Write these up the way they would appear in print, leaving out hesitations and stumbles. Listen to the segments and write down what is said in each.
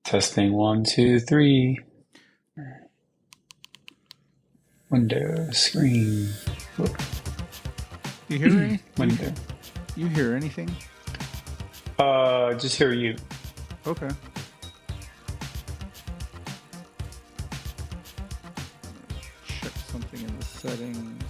Testing 1, 2, 3. Window, screen. Whoop. Do you hear anything? Window. You hear anything? Just hear you. Okay. Check something in the settings.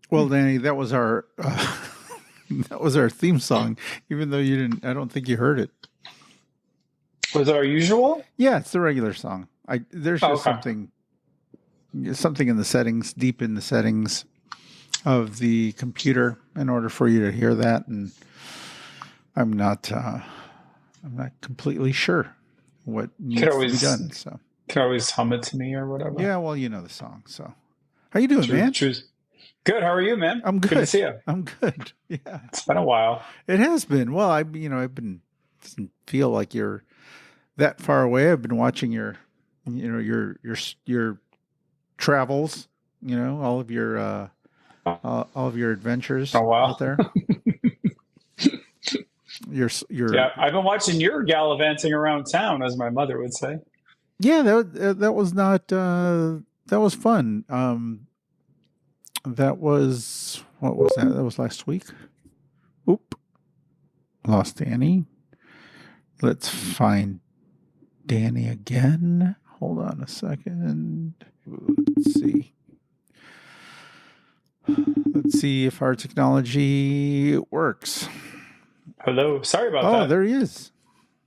Well, Danny, that was our theme song. Even though you didn't, I don't think you heard it. Was it our usual? Yeah, it's the regular song. There's just okay. something in the settings, deep in the settings of the computer, in order for you to hear that, and I'm not completely sure what needs to be done. So can always hum it to me or whatever. Yeah, well, you know the song. So how you doing, man? Good. How are you, man? I'm good. Good to see you. I'm good. Yeah, it's been a while. It has been. Well, I've been. Doesn't feel like you're that far away. I've been watching your travels. All of your adventures out there. Yeah, I've been watching your gallivanting around town, as my mother would say. Yeah, that was not that was fun. That was, what was that? That was last week. Oop, lost Danny. Let's find Danny again. Hold on a second. Let's see if our technology works. Hello. Sorry about that. Oh, there he is.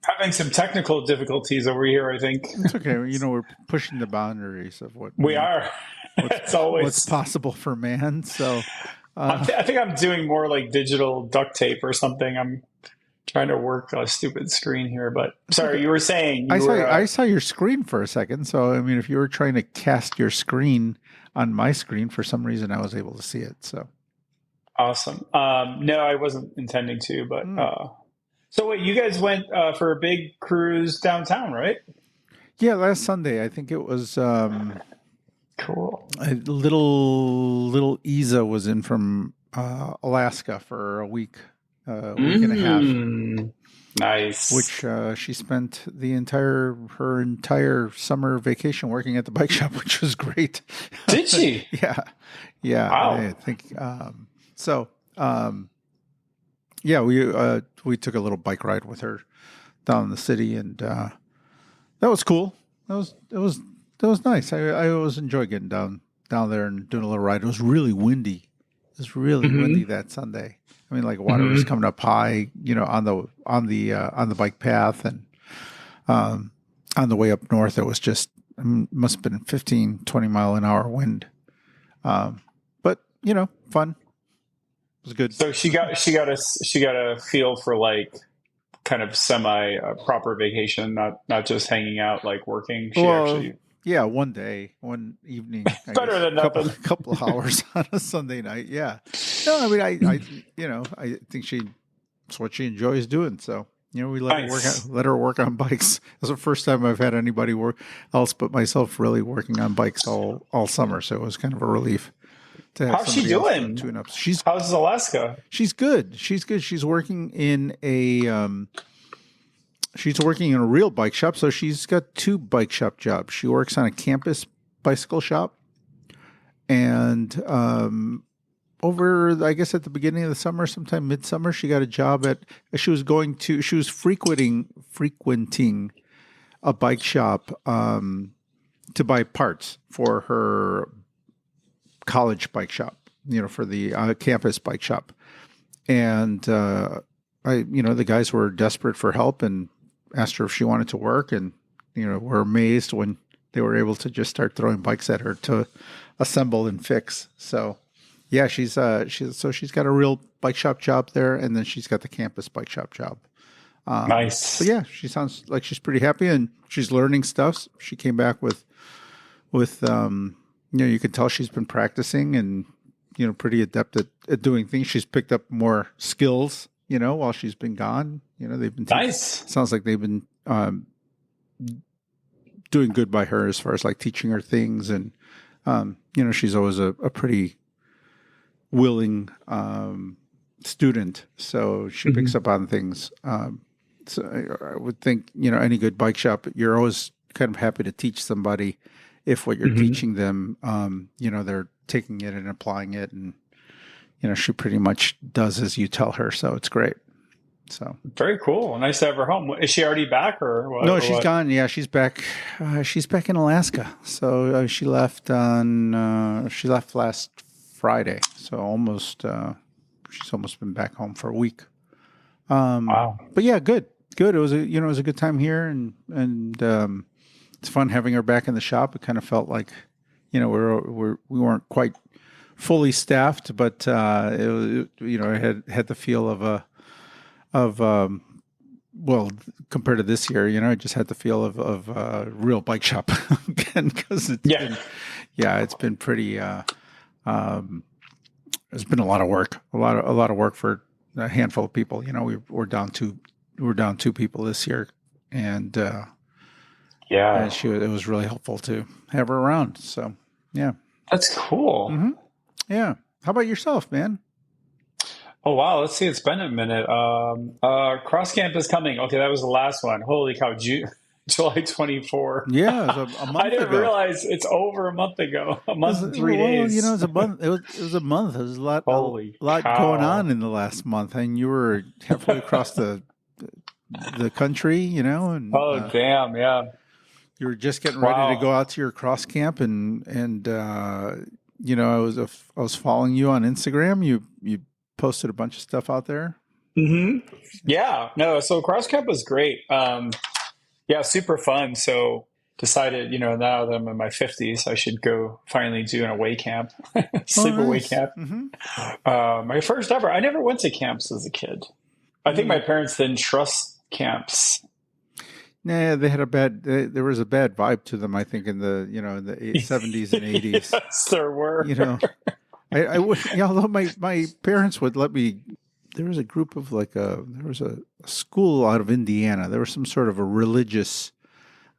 Having some technical difficulties over here, I think. It's okay. We're pushing the boundaries of what we are. It's always what's possible for man. So I think I'm doing more like digital duct tape or something. I'm trying to work a stupid screen here, but sorry, you were saying. I saw your screen for a second. So, I mean, if you were trying to cast your screen on my screen, for some reason, I was able to see it. So awesome. No, I wasn't intending to, but so wait, you guys went for a big cruise downtown, right? Yeah, last Sunday. I think it was cool. Little Isa was in from Alaska for a week and a half. Nice. Which she spent her entire summer vacation working at the bike shop, which was great. Did she? Yeah. Wow. I think so. Yeah, we took a little bike ride with her down in the city, and that was cool. That was nice. I always enjoy getting down there and doing a little ride. It was really windy. It was really windy that Sunday. I mean, like water was coming up high, on the bike path, and on the way up north, it was just must have been 15, 20 mile an hour wind. But fun. It was good. So she got a feel for like kind of semi proper vacation, not just hanging out like working. Yeah, one day, one evening. Better than nothing. Couple of hours on a Sunday night. Yeah. No, I mean, I think it's what she enjoys doing. So, we let her work on bikes. It's the first time I've had anybody else but myself really working on bikes all summer. So it was kind of a relief to have. How's she doing? How's Alaska? She's good. She's working in a real bike shop. So she's got 2 bike shop jobs. She works on a campus bicycle shop. And over, I guess, at the beginning of the summer, sometime midsummer, she got a job she was frequenting a bike shop to buy parts for her college bike shop, for the campus bike shop. And the guys were desperate for help and asked her if she wanted to work, and were amazed when they were able to just start throwing bikes at her to assemble and fix. So Yeah, she's got a real bike shop job there, and then she's got the campus bike shop job. So Nice. yeah, she sounds like she's pretty happy, and she's learning stuff. She came back with you can tell she's been practicing and pretty adept at doing things. She's picked up more skills, while she's been gone. They've been Nice. sounds like they've been doing good by her as far as like teaching her things, and she's always a pretty willing student, so she picks up on things. So I would think, any good bike shop, you're always kind of happy to teach somebody if what you're teaching them, they're taking it and applying it, and she pretty much does as you tell her, so it's great. So very cool. Nice to have her home. Is she already back or what? No, she's gone. Yeah, she's back. She's back in Alaska. So she left last Friday. So she's almost been back home for a week. Wow. But yeah, good. It was a good time here, and it's fun having her back in the shop. It kind of felt like, we weren't quite fully staffed, but it had the feel well, compared to this year, it just had the feel of a real bike shop again, because it's been pretty. It's been a lot of work, a lot of work for a handful of people. We're down two people this year, and it was really helpful to have her around. So yeah, that's cool. Mm-hmm. Yeah, how about yourself, man? Oh wow, let's see. It's been a minute. Cross camp is coming. Okay, that was the last one. Holy cow, July 24. Yeah, it was a month I didn't ago. realize it's over a month ago. A month and 3 days. It was a month. It was a month. There was a lot going on in the last month, and you were halfway across the country, and damn, yeah. You were just getting ready to go out to your cross camp, and I was following you on Instagram. You posted a bunch of stuff out there. Mm-hmm. Yeah, no. So cross camp was great. Yeah, super fun. So decided, now that I'm in my 50s, I should go finally do an away camp, sleepaway camp. Mm-hmm. My first ever. I never went to camps as a kid. I think my parents didn't trust camps. Nah, they had there was a bad vibe to them, I think, in the 70s and 80s. Yes, there were. I would, although my parents would let me. There was a group of there was a school out of Indiana. There was some sort of a religious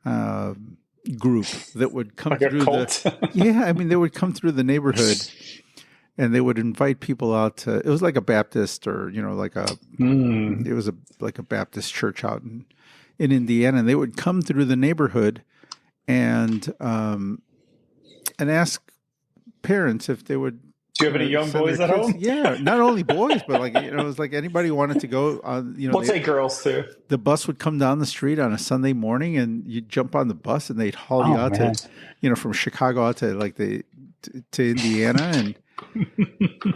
group that would come through they would come through the neighborhood, and they would invite people out to. It was like a Baptist, or it was like a Baptist church out in Indiana, and they would come through the neighborhood and ask parents if they would. Do you have any young boys at home? Yeah, not only boys, but it was like anybody wanted to go. We'll take girls too. The bus would come down the street on a Sunday morning, and you'd jump on the bus, and they'd haul you out to, from Chicago out to to Indiana, and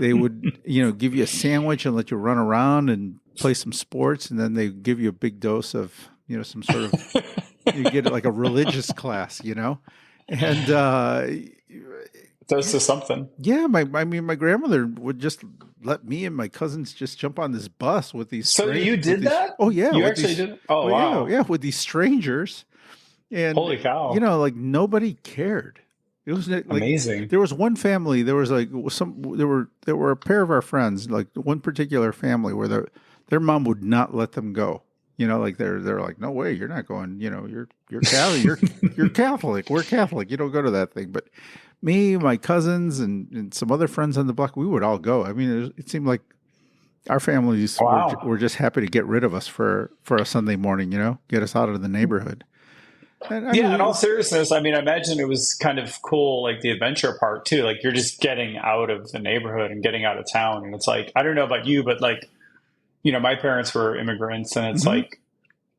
they would, give you a sandwich and let you run around and play some sports, and then they give you a big dose of, some sort of, you get like a religious class, and. Dose of something. Yeah, my grandmother would just let me and my cousins just jump on this bus with these. So you did that? Oh yeah, you actually did. Oh wow, yeah, with these strangers. And holy cow! Nobody cared. It was amazing. There was one family. There was there were a pair of our friends. Like one particular family where their mom would not let them go. They're like, no way, you're not going. You're Catholic. You're Catholic. We're Catholic. You don't go to that thing, but. Me, my cousins, and some other friends on the block, we would all go. I mean, it seemed like our families were just happy to get rid of us for a Sunday morning, get us out of the neighborhood. And, in all seriousness, I imagine it was kind of cool, like the adventure part too. Like you're just getting out of the neighborhood and getting out of town. And it's like, I don't know about you, but my parents were immigrants, and it's like,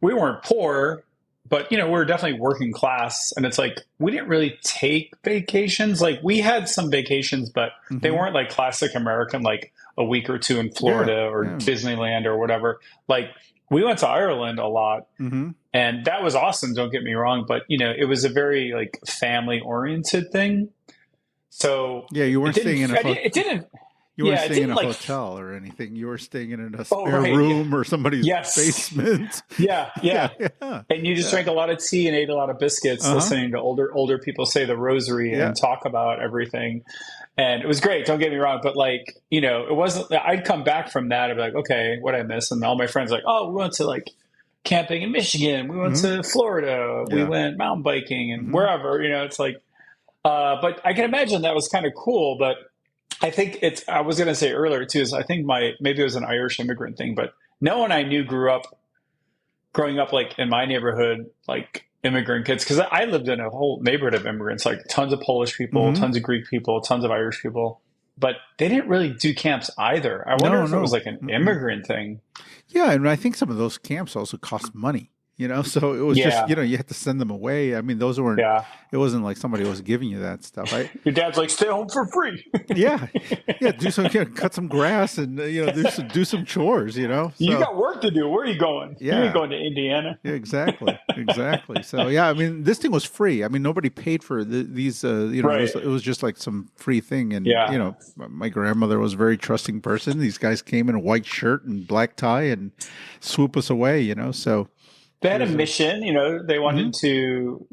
we weren't poor, but, we're definitely working class, and it's like, we didn't really take vacations. Like we had some vacations, but they weren't like classic American, like a week or two in Florida or Disneyland or whatever. Like we went to Ireland a lot, and that was awesome. Don't get me wrong. But, it was a very like family oriented thing. So yeah, you weren't staying in it didn't. You weren't Yeah, it staying in didn't a like. hotel or anything. You were staying in a Oh, spare right. Yeah. room or somebody's Yes. basement. Yeah. Yeah, Yeah. yeah, And you just yeah. drank a lot of tea and ate a lot of biscuits, Uh huh. listening to older people say the rosary Yeah. and talk about everything. And it was great. Don't get me wrong, but like, it wasn't. I'd come back from that. I'd be like, okay, what I miss, and all my friends are like, oh, we went to like camping in Michigan, we went Hmm. to Florida, we Yeah. went mountain biking, and Hmm. wherever. It's like, but I can imagine that was kind of cool. But I think it's. I was going to say earlier too is I think maybe it was an Irish immigrant thing, but no one I knew growing up like in my neighborhood, like immigrant kids, because I lived in a whole neighborhood of immigrants, like tons of Polish people, Hmm. tons of Greek people, tons of Irish people, but they didn't really do camps either. I wonder No, if it was no. like an Mm-mm. immigrant thing. Yeah, and I think some of those camps also cost money. So it was just Yeah, you had to send them away. I mean, those weren't. yeah. It wasn't like somebody was giving you that stuff. Your dad's like, stay home for free. Yeah, yeah. Do some, cut some grass, and do some chores. You So got work to do. Where are you going? You ain't yeah, going to Indiana. yeah, exactly. So yeah, I mean, this thing was free. I mean, nobody paid for these. Right. it was just like some free thing. And Yeah. my grandmother was a very trusting person. These guys came in a white shirt and black tie and swoop us away. So They it had a was mission, they hmm wanted to,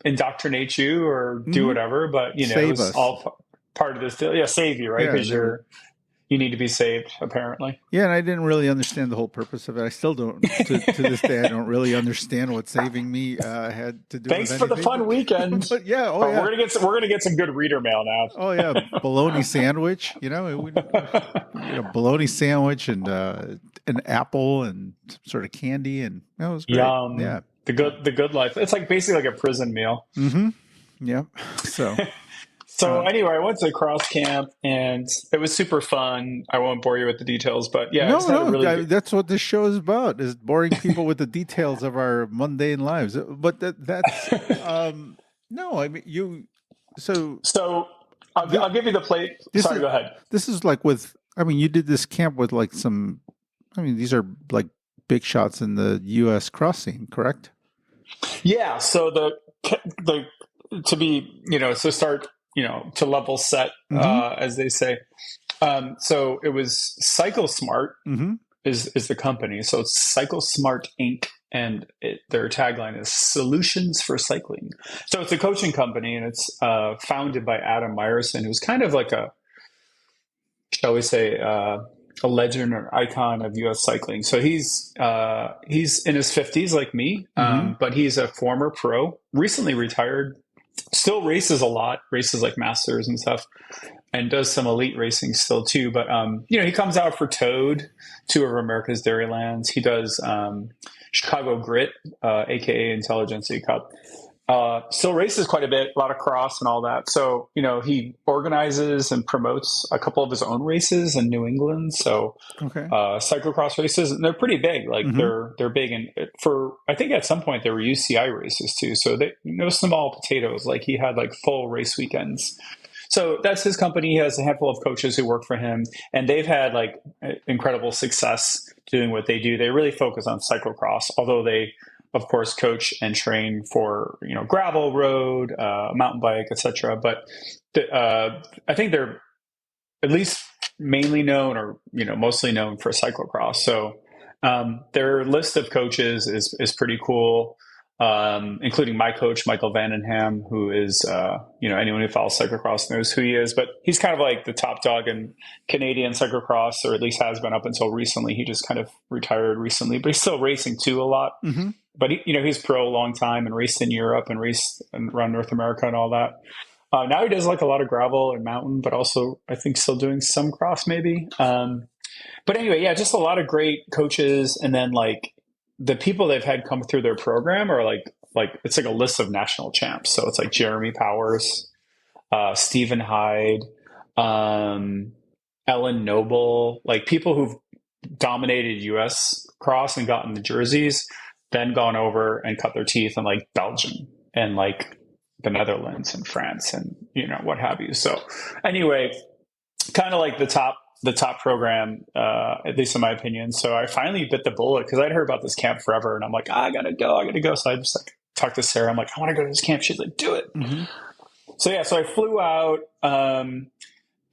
indoctrinate you or do hmm whatever, but it save was us. all part of this deal. Yeah, save you, right? Yeah, Because they were. you need to be saved, apparently. Yeah, and I didn't really understand the whole purpose of it. I still don't. To this day, I don't really understand what saving me had to do with Thanks for the anything. fun weekend. But yeah, oh But yeah, we're gonna get some good reader mail oh yeah, bologna sandwich. Bologna sandwich and an apple and some sort of candy, and that was great. Yum. Yeah. The good life. It's like basically like a prison meal. Mm-hmm. Yep. So. So Uh, anyway, I went to cross camp and it was super fun. I won't bore you with the details, but yeah, I no, just had a no, really good. that's what this show is about: is boring people with the details of our mundane lives. But that's no. I mean, you. So So th- I'll give you the plate. this Sorry, is go ahead. this is like with. I mean, you did this camp with like some. I mean, these are like big shots in the U.S. cross scene, correct? Yeah. So the to be to start to level set Mm-hmm. as they say. So it was Cycle Smart Mm-hmm. is the company. So it's Cycle Smart Inc. And their tagline is "Solutions for Cycling." So it's a coaching company, and it's founded by Adam Meyerson, who's kind of like shall we say, a legend or icon of U.S. cycling. So he's in his 50s, like me, Mm-hmm. but he's a former pro, recently retired. Still races a lot, races like Masters and stuff, and does some elite racing still too. But he comes out for Toad, two of America's Dairylands. He does Chicago Grit, aka Intelligentsia Cup. Still races quite a bit, a lot of cross and all that. So he organizes and promotes a couple of his own races in New England. So Okay. cyclocross races, and they're pretty big. Like Mm-hmm. they're big, and for I think at some point they were UCI races too. So they no small potatoes. Like he had like full race weekends. So that's his company. He has a handful of coaches who work for him, and they've had like incredible success doing what they do. They really focus on cyclocross, although they, of course, coach and train for gravel, road, mountain bike, etc. But I think they're at least mainly known, or mostly known for cyclocross. So their list of coaches is pretty cool, including my coach Michael Vandenham, who is anyone who follows cyclocross knows who he is. But he's kind of like the top dog in Canadian cyclocross, or at least has been up until recently. He just kind of retired recently, but he's still racing too a lot. Mm-hmm. But he's pro a long time and raced in Europe and raced around North America and all that. Now he does like a lot of gravel and mountain, but also I think still doing some cross maybe. But anyway, yeah, just a lot of great coaches, and then like the people they've had come through their program are like it's like a list of national champs. So it's like Jeremy Powers, Stephen Hyde, Ellen Noble, like people who've dominated U.S. cross and gotten the jerseys, then gone over and cut their teeth in like Belgium and like the Netherlands and France and what have you. So anyway, kind of like the top program, at least in my opinion. So I finally bit the bullet because I'd heard about this camp forever, and I'm like, I gotta go. So I just like talked to Sarah. I'm like, I want to go to this camp. She's like, do it. Mm-hmm. So yeah, so I flew out.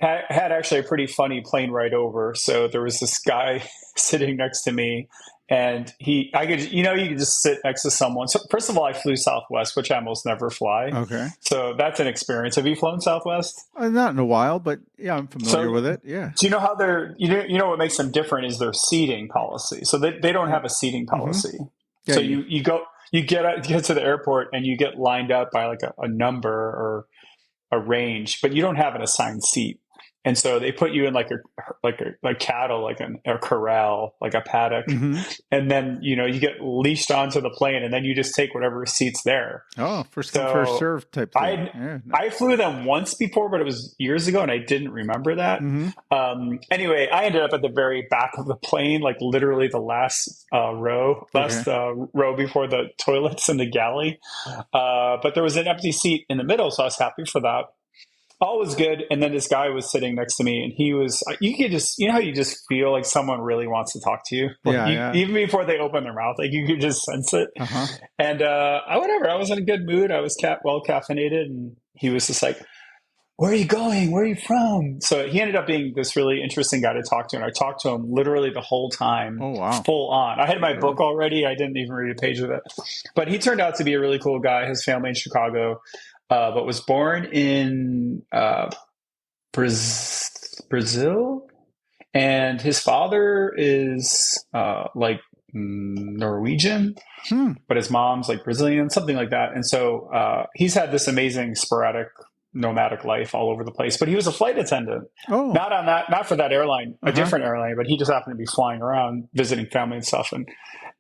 had actually a pretty funny plane ride over. So there was this guy sitting next to me, and you could just sit next to someone. So first of all, I flew Southwest, which I almost never fly. Okay. So that's an experience. Have you flown Southwest? Not in a while, but yeah, I'm familiar So with it. Yeah. do you know how you know what makes them different is their seating policy. So they don't have a seating Mm-hmm. policy. Yeah. So you get to the airport and you get lined up by like a number or a range, but you don't have an assigned seat. And so they put you in like cattle, like a corral, like a paddock, Mm-hmm. and then you get leashed onto the plane, and then you just take whatever seats there. Oh, first come, first So serve type thing. I Yeah. I flew them once before, but it was years ago, and I didn't remember that. Mm-hmm. Anyway, I ended up at the very back of the plane, like literally the last Okay. row before the toilets in the galley. But there was an empty seat in the middle, so I was happy for that. All was good, and then this guy was sitting next to me, and he was. You could just, how you just feel like someone really wants to talk to you, like Yeah. Yeah. even before they open their mouth, like you could just sense it. Uh-huh. And whatever, I was in a good mood. I was well caffeinated, and he was just like, "Where are you going? Where are you from?" So he ended up being this really interesting guy to talk to, and I talked to him literally the whole time, Oh, wow. full on. I had my Really? book already. I didn't even read a page of it, but he turned out to be a really cool guy. His family in Chicago, but was born in Brazil, and his father is Norwegian, but his mom's like Brazilian, something like that. And so he's had this amazing sporadic nomadic life all over the place. But he was a flight attendant, Oh. not for that airline, a Uh-huh. different airline, but he just happened to be flying around visiting family and stuff. And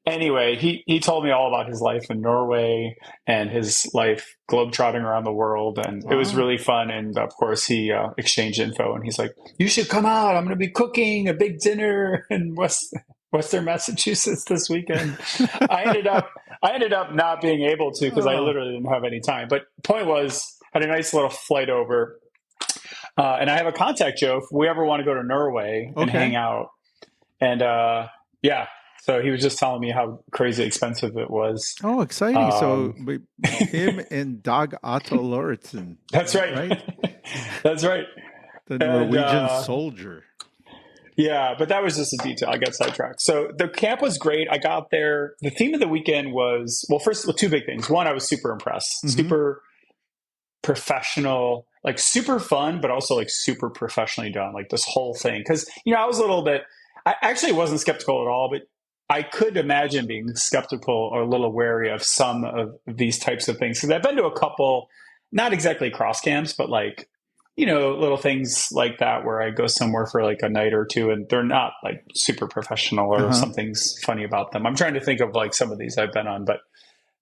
anyway, he told me all about his life in Norway and his life globetrotting around the world, and it was Wow. really fun. And of course, he exchanged info, and he's like, "You should come out. I'm going to be cooking a big dinner in Western Massachusetts this weekend." I ended up not being able to because I Oh. literally didn't have any time. But point was, had a nice little flight over, and I have a contact, Joe, if we ever want to go to Norway and Okay. hang out. And yeah. So he was just telling me how crazy expensive it was. Oh, exciting. So him and Dag Otto Lauritsen. That's right. Right? That's right. The Norwegian soldier. Yeah, but that was just a detail. I got sidetracked. So the camp was great. I got there. The theme of the weekend was, well, first, two big things. One, I was super impressed. Mm-hmm. Super professional, like super fun, but also like super professionally done, like this whole thing. Because, I was a little bit, I actually wasn't skeptical at all, but I could imagine being skeptical or a little wary of some of these types of things. Because I've been to a couple, not exactly cross camps, but like, little things like that where I go somewhere for like a night or two and they're not like super professional or something's funny about them. I'm trying to think of like some of these I've been on, but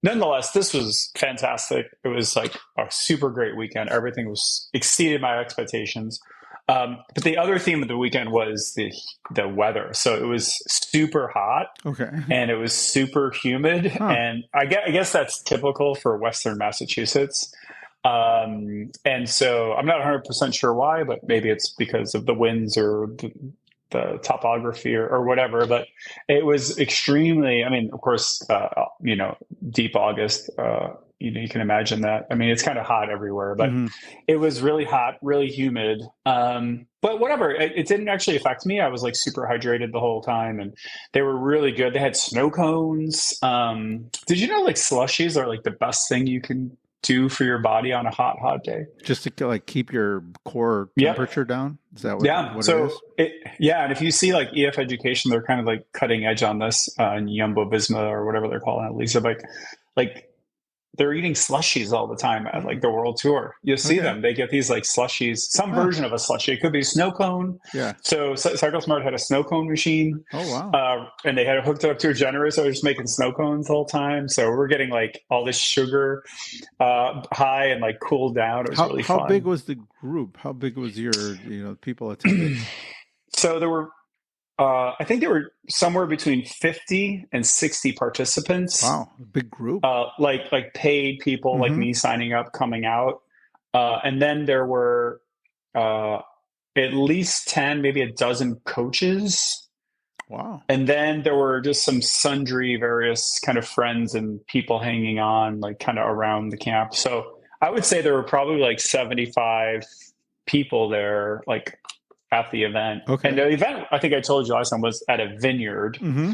nonetheless, this was fantastic. It was like a super great weekend. Everything was exceeded my expectations. But the other theme of the weekend was the weather. So it was super hot, okay, and it was super humid, and I guess that's typical for Western Massachusetts. And so I'm not 100% sure why, but maybe it's because of the winds or the topography or whatever. But it was extremely. I mean, of course, deep August. You can imagine that. I mean, it's kind of hot everywhere, but it was really hot, really humid. But whatever, it didn't actually affect me. I was like super hydrated the whole time, and they were really good. They had snow cones. Did you know like slushies are like the best thing you can do for your body on a hot day? Just to like keep your core temperature down? Is that what it is? And if you see like EF Education, they're kind of like cutting edge on this, and Jumbo Visma or whatever they're calling it, Lisa, like they're eating slushies all the time at like the world tour. You'll see them. They get these like slushies, some version of a slushie. It could be a snow cone. Yeah. So CycleSmart had a snow cone machine. Oh, wow. And they had it hooked up to a generator. So they're just making snow cones the whole time. So we're getting like all this sugar high and like cooled down. It was really fun. How big was the group? How big was your, people attending? So there were, I think there were somewhere between 50 and 60 participants. Wow, a big group. Like paid people like me signing up, coming out. And then there were at least 10, maybe a dozen coaches. Wow. And then there were just some sundry various kind of friends and people hanging on like kind of around the camp. So I would say there were probably like 75 people there, like at the event. And Okay. the event, I think I told you last time, was at a vineyard. Mm-hmm.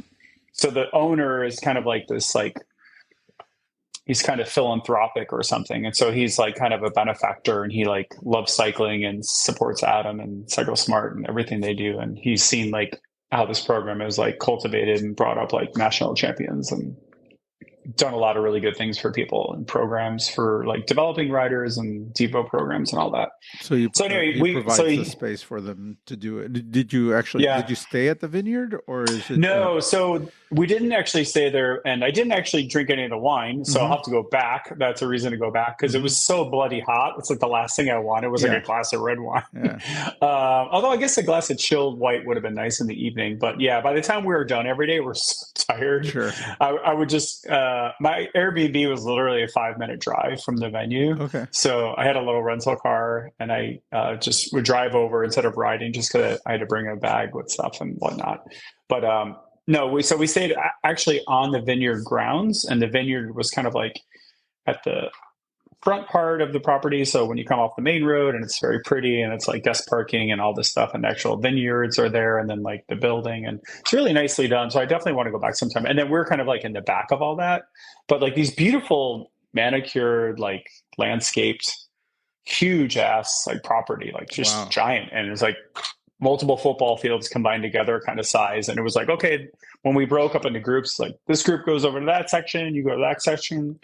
So the owner is kind of like this, like, he's kind of philanthropic or something. And so he's like kind of a benefactor, and he like loves cycling and supports Adam and Cycle Smart and everything they do. And he's seen like how this program is like cultivated and brought up like national champions, and done a lot of really good things for people and programs for like developing riders and depot programs and all that. So you So anyway, he provides the space for them to do it. Did you actually yeah. did you stay at the vineyard, or is it? No, so we didn't actually stay there, and I didn't actually drink any of the wine, so I'll have to go back. That's a reason to go back, because it was so bloody hot. It's like the last thing I wanted was like a glass of red wine. Yeah. Although I guess a glass of chilled white would have been nice in the evening. But yeah, by the time we were done every day, we're so tired. Sure. I would just my Airbnb was literally a 5-minute drive from the venue. Okay. So I had a little rental car, and I just would drive over instead of riding, just because I had to bring a bag with stuff and whatnot. But no, we stayed actually on the vineyard grounds, and the vineyard was kind of like at the front part of the property. So when you come off the main road, and it's very pretty, and it's like guest parking and all this stuff, and the actual vineyards are there, and then like the building, and it's really nicely done. So I definitely want to go back sometime. And then we're kind of like in the back of all that, but like these beautiful manicured, like landscaped, huge ass like property, like just giant. And it's like multiple football fields combined together kind of size. And it was like, okay, when we broke up into groups, like this group goes over to that section, you go to that section.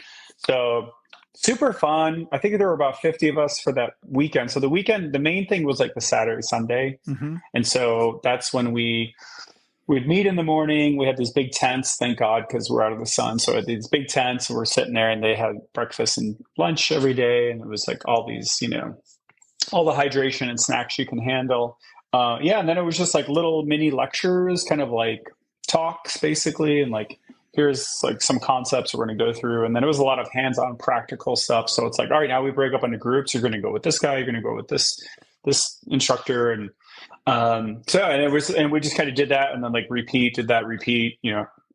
So super fun. I think there were about 50 of us for that weekend. So the weekend, the main thing was like the Saturday, Sunday. And so that's when we'd meet in the morning. We had these big tents, thank God, because we're out of the sun. So these big tents, we're sitting there, and they had breakfast and lunch every day. And it was like all these, all the hydration and snacks you can handle. And then it was just like little mini lectures, kind of like talks basically, and like here's like some concepts we're going to go through. And then it was a lot of hands-on practical stuff. So it's like, all right, now we break up into groups. You're going to go with this guy, you're going to go with this instructor. And and we just kind of did that, and then like repeat,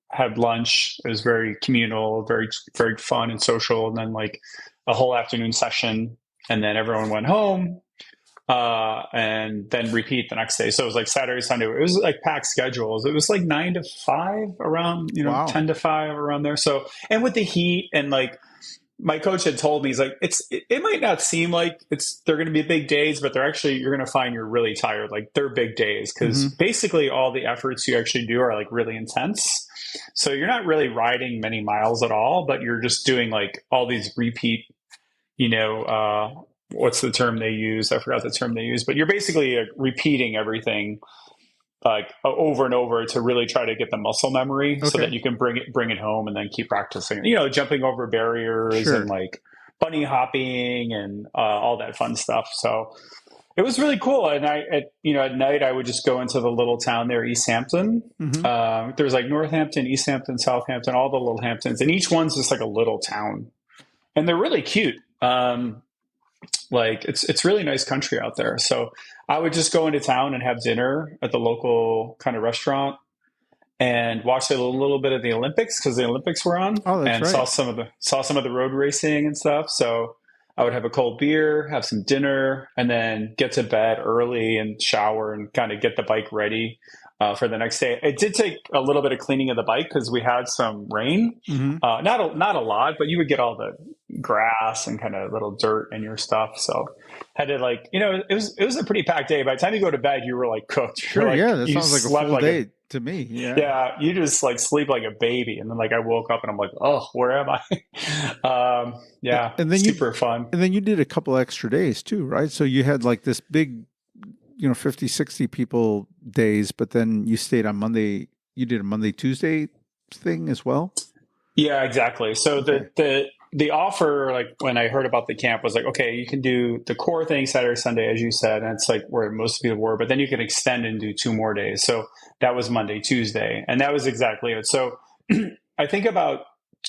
had lunch. It was very communal, very, very fun and social. And then like a whole afternoon session, and then everyone went home. And then repeat the next day. So it was like Saturday, Sunday. It was like packed schedules. It was like 9 to 5 around, 10 to 5 around there. So, and with the heat, and like my coach had told me, he's like, it might not seem like they're going to be big days, but you're going to find you're really tired. Like they're big days, because basically all the efforts you actually do are like really intense. So you're not really riding many miles at all, but you're just doing like all these repeat, what's the term they use? I forgot the term they use, but you're basically repeating everything like over and over to really try to get the muscle memory, so that you can bring it home and then keep practicing, jumping over barriers and like bunny hopping and all that fun stuff. So it was really cool. And at night I would just go into the little town there, East Hampton. There's like Northampton, East Hampton, Southampton, all the little Hamptons, and each one's just like a little town, and they're really cute. Like it's really nice country out there. So I would just go into town and have dinner at the local kind of restaurant, and watch a little bit of the Olympics, because the Olympics were on. Oh, that's and right. saw some of the road racing and stuff. So I would have a cold beer, have some dinner, and then get to bed early and shower and kind of get the bike ready for the next day. It did take a little bit of cleaning of the bike, because we had some rain. Not a lot, but you would get all the grass and kind of little dirt in your stuff. So had to like, it was a pretty packed day. By the time you go to bed, you were like cooked. Sure, like, that sounds like a full day to me. Yeah, you just like sleep like a baby, and then like I woke up and I'm like, oh, where am I? And then super fun. And then you did a couple extra days too, right? So you had like this big 50, 60 people days, but then you stayed on Monday. You did a Monday, Tuesday thing as well? Yeah, exactly. So the offer, like when I heard about the camp, was like, okay, you can do the core thing Saturday, Sunday, as you said, and it's like where most people were, but then you can extend and do 2 more days. So that was Monday, Tuesday, and that was exactly it. So I think about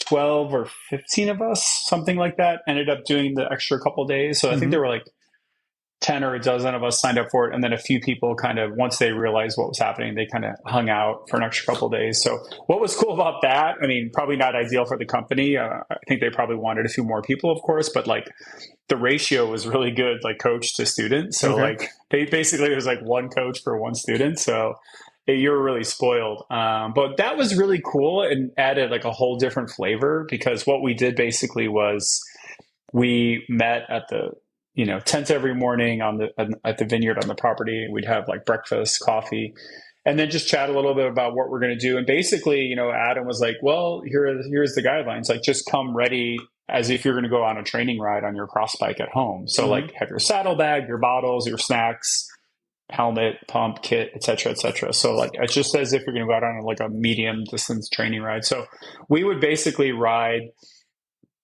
12 or 15 of us, something like that, ended up doing the extra couple days. So I think there were like 10 or a dozen of us signed up for it. And then a few people kind of, once they realized what was happening, they kind of hung out for an extra couple of days. So what was cool about that, I mean, probably not ideal for the company. I think they probably wanted a few more people, of course, but like the ratio was really good, like coach to student. So Okay. like they basically, it was like one coach for one student. So you were really spoiled. But that was really cool and added like a whole different flavor, because what we did basically was we met at the tent every morning on the at the vineyard on the property. We'd have like breakfast, coffee, and then just chat a little bit about what we're going to do. And basically, Adam was like, well, here's the guidelines. Like, just come ready as if you're going to go on a training ride on your cross bike at home. So Mm-hmm. like, have your saddlebag, your bottles, your snacks, helmet, pump, kit, etc., etc. So like, it's just as if you're going to go out on like a medium distance training ride. So we would basically ride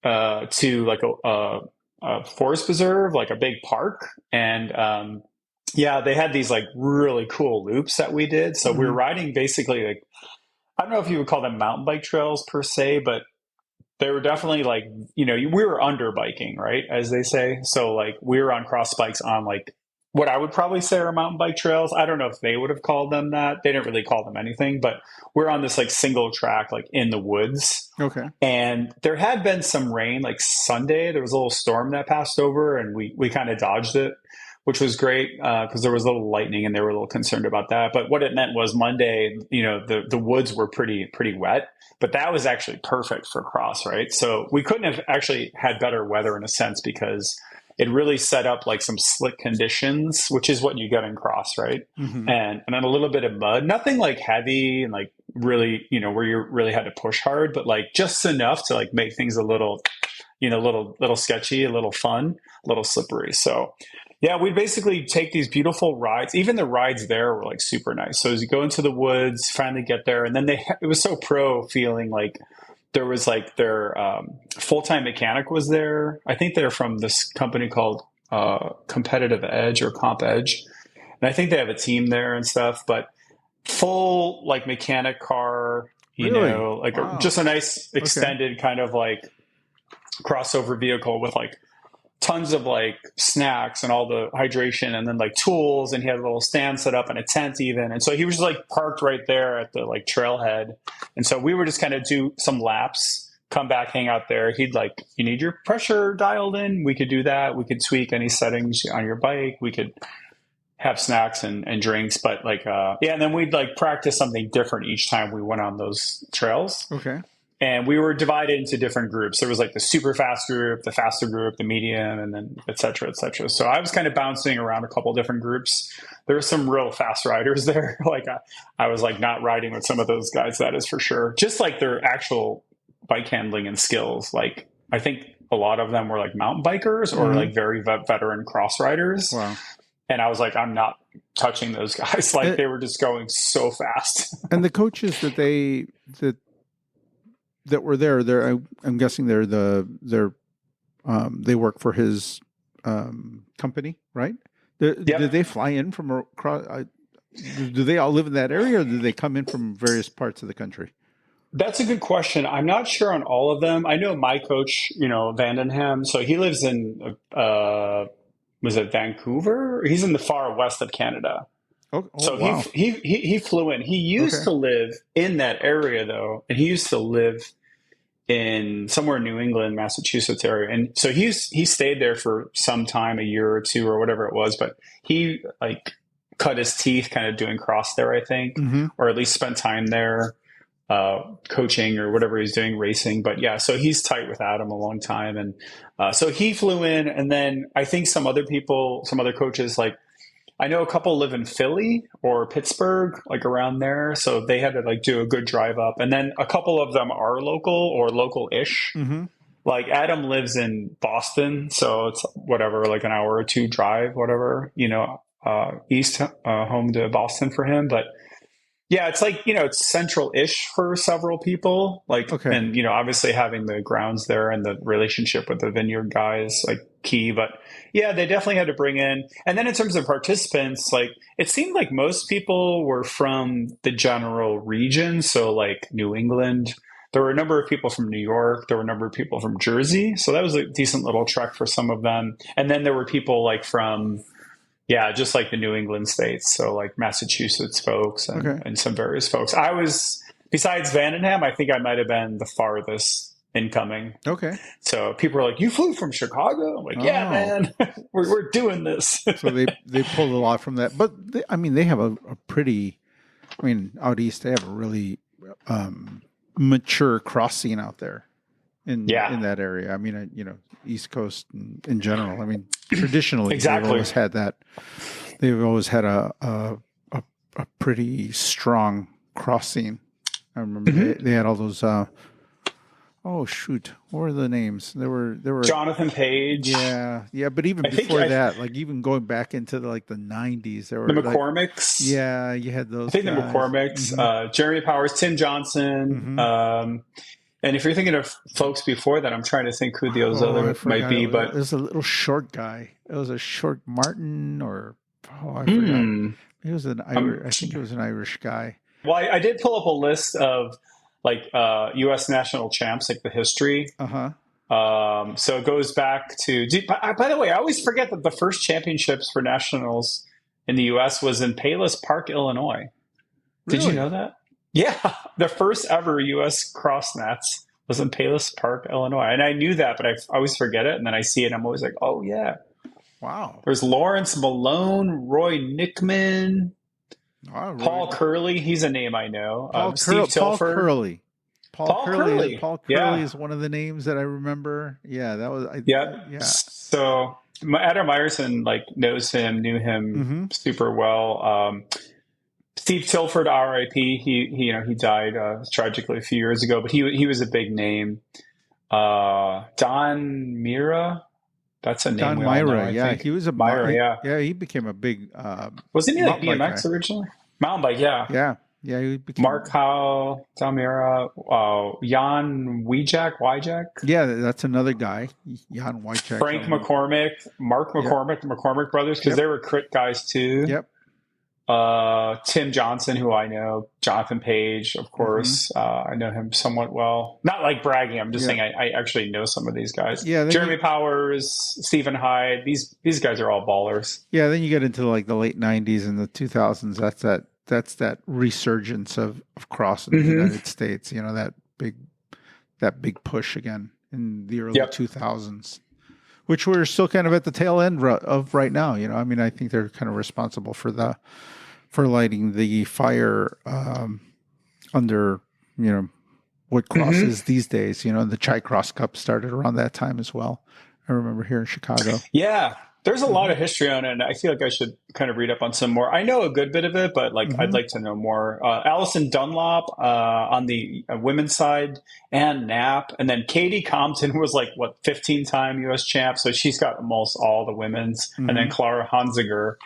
to like a forest preserve, like a big park. And yeah, they had these like really cool loops that we did. So we were Mm-hmm. riding basically like, I don't know if you would call them mountain bike trails per se, but they were definitely like, we were under biking, right? As they say. So like we were on cross bikes on like what I would probably say are mountain bike trails. I don't know if they would have called them that. They didn't really call them anything, but we're on this like single track, like in the woods. Okay. And there had been some rain, like Sunday, there was a little storm that passed over, and we kind of dodged it, which was great because there was a little lightning, and they were a little concerned about that. But what it meant was Monday, the woods were pretty wet, but that was actually perfect for cross, right? So we couldn't have actually had better weather in a sense, because it really set up like some slick conditions, which is what you get in cross, right? Mm-hmm. And then a little bit of mud, nothing like heavy and like really, where you really had to push hard, but like just enough to like make things a little, little sketchy, a little fun, a little slippery. So yeah, we basically take these beautiful rides. Even the rides there were like super nice. So as you go into the woods, finally get there, and then it was so pro feeling like there was like their full-time mechanic was there. I think they're from this company called Competitive Edge or Comp Edge. And I think they have a team there and stuff, but full like mechanic car, Really? like Wow. just a nice Okay. extended kind of like crossover vehicle with like tons of like snacks and all the hydration, and then like tools, and he had a little stand set up and a tent even. And so he was just like parked right there at the like trailhead. And so we were just kind of do some laps, come back, hang out there. He'd like, you need your pressure dialed in. We could do that. We could tweak any settings on your bike. We could have snacks and drinks, but like, yeah. And then we'd like practice something different each time we went on those trails. Okay. And we were divided into different groups. There was like the super fast group, the faster group, the medium, and then et cetera, et cetera. So I was kind of bouncing around a couple different groups. There were some real fast riders there. Like I was like not riding with some of those guys, that is for sure. Just like their actual bike handling and skills. Like I think a lot of them were like mountain bikers or Mm-hmm. like very veteran cross riders. Wow. And I was like, I'm not touching those guys. Like And, they were just going so fast. and the coaches that were there, I'm guessing they work for his company, right? Did Yep. they fly in from across? Do they all live in that area, or do they come in from various parts of the country? That's a good question. I'm not sure on all of them. I know my coach, Vandenham. So he lives in, was it Vancouver? He's in the far west of Canada. Oh, So wow. he flew in. He used Okay. to live in that area though, and he used to live in somewhere in New England, Massachusetts area. And so he stayed there for some time, a year or two or whatever it was, but he like cut his teeth kind of doing cross there, I think, Mm-hmm. or at least spent time there coaching or whatever he's doing, racing. But yeah, so he's tight with Adam a long time. And so he flew in, and then I think some other people, some other coaches, like I know a couple live in Philly or Pittsburgh, like around there. So they had to like do a good drive up. And then a couple of them are local or local-ish. Mm-hmm. Like Adam lives in Boston, so it's whatever, like an hour or two drive, whatever, east home to Boston for him. But yeah, it's like, it's central-ish for several people. Like, Okay. and, obviously having the grounds there and the relationship with the vineyard guy is like key. But yeah, they definitely had to bring in. And then in terms of participants, like it seemed like most people were from the general region. So like New England, there were a number of people from New York. There were a number of people from Jersey. So that was a decent little trek for some of them. And then there were people like from Yeah, just like the New England states. So like Massachusetts folks Okay. and some various folks. I was, besides Vandenham, I think I might have been the farthest incoming. Okay. So people were like, "You flew from Chicago?" I'm like, "Yeah, Oh, man, we're doing this." so they pulled a lot from that, but I mean, they have a pretty. I mean, out east they have a really mature cross scene out there Yeah, in that area. I mean, East Coast in general. I mean, traditionally they've exactly. always had that. They've always had a pretty strong cross scene. I remember they had all those. Oh shoot! What were the names? There were Jonathan Page. yeah. But even I think before that, like even going back into like the '90s, there the were like McCormicks. you had I those think the guys. McCormicks, Jeremy Powers, Tim Johnson. Hmm. And if you're thinking of folks before that, I'm trying to think who those Oh, I other might forgot. be. It But was a little short guy. It was a short Martin or I forgot. hmm, He was an um, Irish. I think it was an Irish guy. well, I did pull up a list of like U.S. national champs, like the history. Uh huh. So it goes back to. By the way, I always forget that the first championships for nationals in the U.S. was in Palos Park, Illinois. Did you Really? know that? Yeah, the first ever U.S. cross nats was in Palos Park, Illinois, and I knew that, but I always forget it, and then I see it, and I'm always like, "Oh yeah." Wow. There's Lawrence Malone, Roy Nickman, Wow. Paul Really? Curley. He's a name I know. Steve Paul Tilford, Curley. Paul Curley. Paul Curley Yeah, is one of the names that I remember. Yeah, that was yep. yeah. So Adam Myerson like knows him, knew him Mm-hmm. super well. Steve Tilford, R.I.P. He he died tragically a few years ago, but he was a big name. Don Mira, that's a name Don we all know. Myra, I yeah, think he was a Myra, yeah. yeah, he became a big Wasn't he like mountain bike guy. BMX originally? Mountain bike, yeah. Yeah, yeah, he Mark became. Howell, Tamira, Jan Wijak, Yeah, that's another guy, Jan Wycheck. I Frank remember. McCormick, Mark Yep, McCormick, the McCormick brothers, because yep, they were crit guys too. yep. Tim Johnson, who I know, Jonathan Page, of Mm-hmm. course. I know him somewhat well. Not like bragging. I'm just Yeah, saying I actually know some of these guys. yeah. Jeremy Powers, Stephen Hyde. These guys are all ballers. Then you get into like the late '90s and the 2000s. That's that resurgence of cross in the Hmm. United States. You know that big push again in the early Yep. 2000s, which we're still kind of at the tail end of right now. I mean, I think they're kind of responsible for lighting the fire under what Hmm. crosses these days. The Chai Cross Cup started around that time as well. I remember here in Chicago. Yeah. There's a lot Hmm. of history on it, and I feel like I should kind of read up on some more. I know a good bit of it, but like I'd Hmm. like to know more. Allison Dunlop on the women's side, and Knapp, and then Katie Compton was like 15-time U.S. champ, so she's got almost all the women's, and then Hmm. Clara Honziger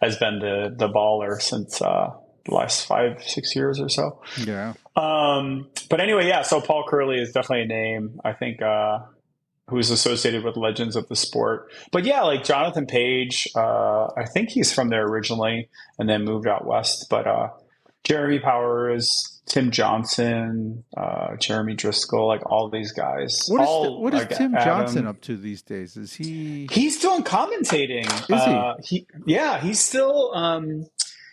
has been the baller since the last 5-6 years or so. Yeah. But anyway, yeah. So Paul Curley is definitely a name. I think. Who's associated with legends of the sport. But yeah, like Jonathan Page, I think he's from there originally and then moved out west. But Jeremy Powers, Tim Johnson, Jeremy Driscoll, like all these guys, all What is like Tim Johnson Adam. up to these days? Is he He's still commentating. is he? He's still.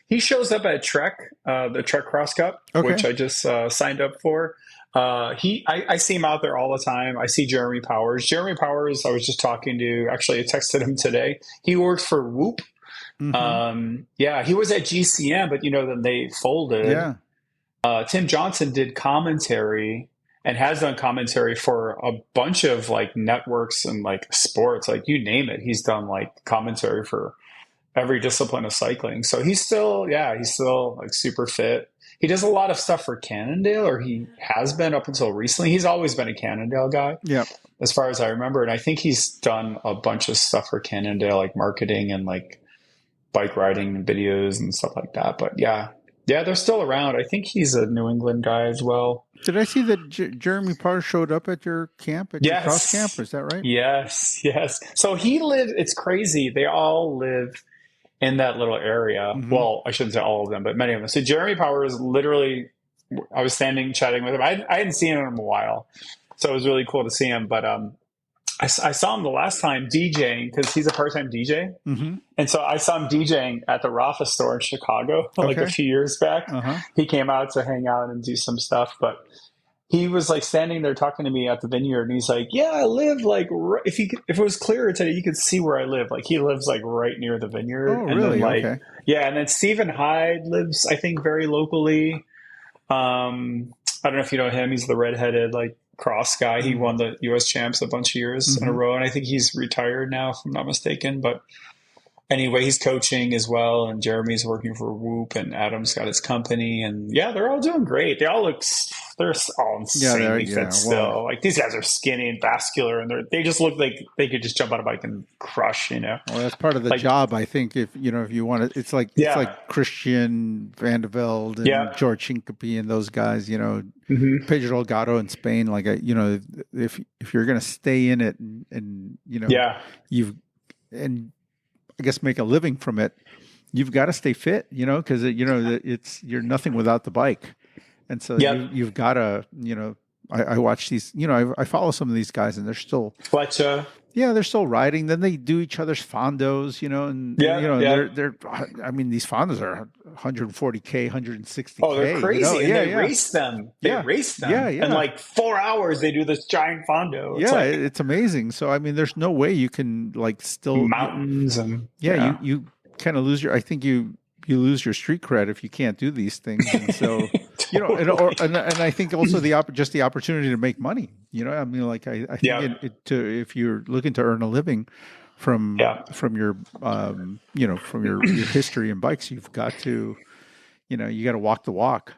He shows up at Trek, the Trek Cross Cup, Okay. which I just signed up for. I see him out there all the time. I see Jeremy Powers. Jeremy Powers, I was just talking to, actually, I texted him today. He works for Whoop. Hmm. Yeah, he was at GCM, but then they folded. Yeah. Tim Johnson did commentary and has done commentary for a bunch of like networks and like sports, like you name it. He's done like commentary for every discipline of cycling. So he's still like super fit. He does a lot of stuff for Cannondale, or he has been up until recently. He's always been a Cannondale guy, Yep. as far as I remember. And I think he's done a bunch of stuff for Cannondale, like marketing and like bike riding and videos and stuff like that. But yeah, they're still around. I think he's a New England guy as well. Did I see that Jeremy Parr showed up at your camp, at your cross camp? Yes. Is that right? Yes. So he lived, it's crazy. They all live in that little area. Hmm. Well, I shouldn't say all of them, but many of them. So Jeremy Powers, literally, I was standing chatting with him. I hadn't seen him in a while, so it was really cool to see him. But I saw him the last time DJing because he's a part-time DJ. Mm-hmm. And so I saw him DJing at the Rapha store in Chicago like a Okay. few years back. Uh-huh. He came out to hang out and do some stuff, but he was like standing there talking to me at the vineyard, and he's like, "Yeah, I live like if it was clearer today, you could see where I live. Like he lives like right near the vineyard." Oh, And then really? like Okay. yeah, and then Stephen Hyde lives, I think, very locally. I don't know if you know him. He's the redheaded like cross guy. He won the U.S. champs a bunch of years in a Mm-hmm. row, and I think he's retired now, if I'm not mistaken. But anyway, he's coaching as well, and Jeremy's working for Whoop, and Adam's got his company, and yeah, they're all doing great. They all look, they're all insanely fit still. Like these guys are skinny and vascular, and they just look like they could just jump on a bike and crush. Well, that's part of the like job, I think. If you want to, it's like yeah, Christian Vandevelde and yeah, George Hincapie and those guys. hmm Pedro Delgado in Spain. Like if you're going to stay in it and yeah, you've and I guess make a living from it, you've got to stay fit. Because it's you're nothing without the bike, and so yep. you've got to I watch these. I follow some of these guys, and they're still. Fletcher. Yeah, they're still riding. Then they do each other's fondos, and they're. I mean, these fondos are 140K, 160K. Oh, they're crazy. And they yeah. race them. They race them. Yeah. In like 4 hours, they do this giant fondo. It's it's amazing. So, I mean, there's no way you can like still mountains and you kind of lose I think you lose your street cred if you can't do these things. And so, totally. and I think also the opportunity to make money. I mean, like I think if you're looking to earn a living from your from your history in bikes, you've got to you got to walk the walk.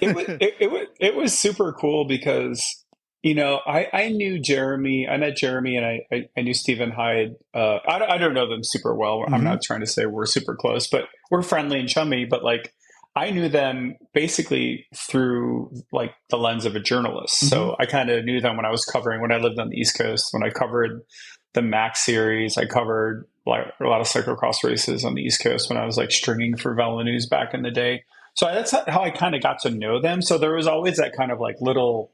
It was super cool because I knew Jeremy. I met Jeremy, and I knew Stephen Hyde. I don't know them super well. I'm not trying to say we're super close, but we're friendly and chummy. But like I knew them basically through like the lens of a journalist. So I kind of knew them when I lived on the East Coast, when I covered the Max series. I covered like a lot of cyclocross races on the East Coast when I was like stringing for vamonos back in the day. So that's how I kind of got to know them. So there was always that kind of like little,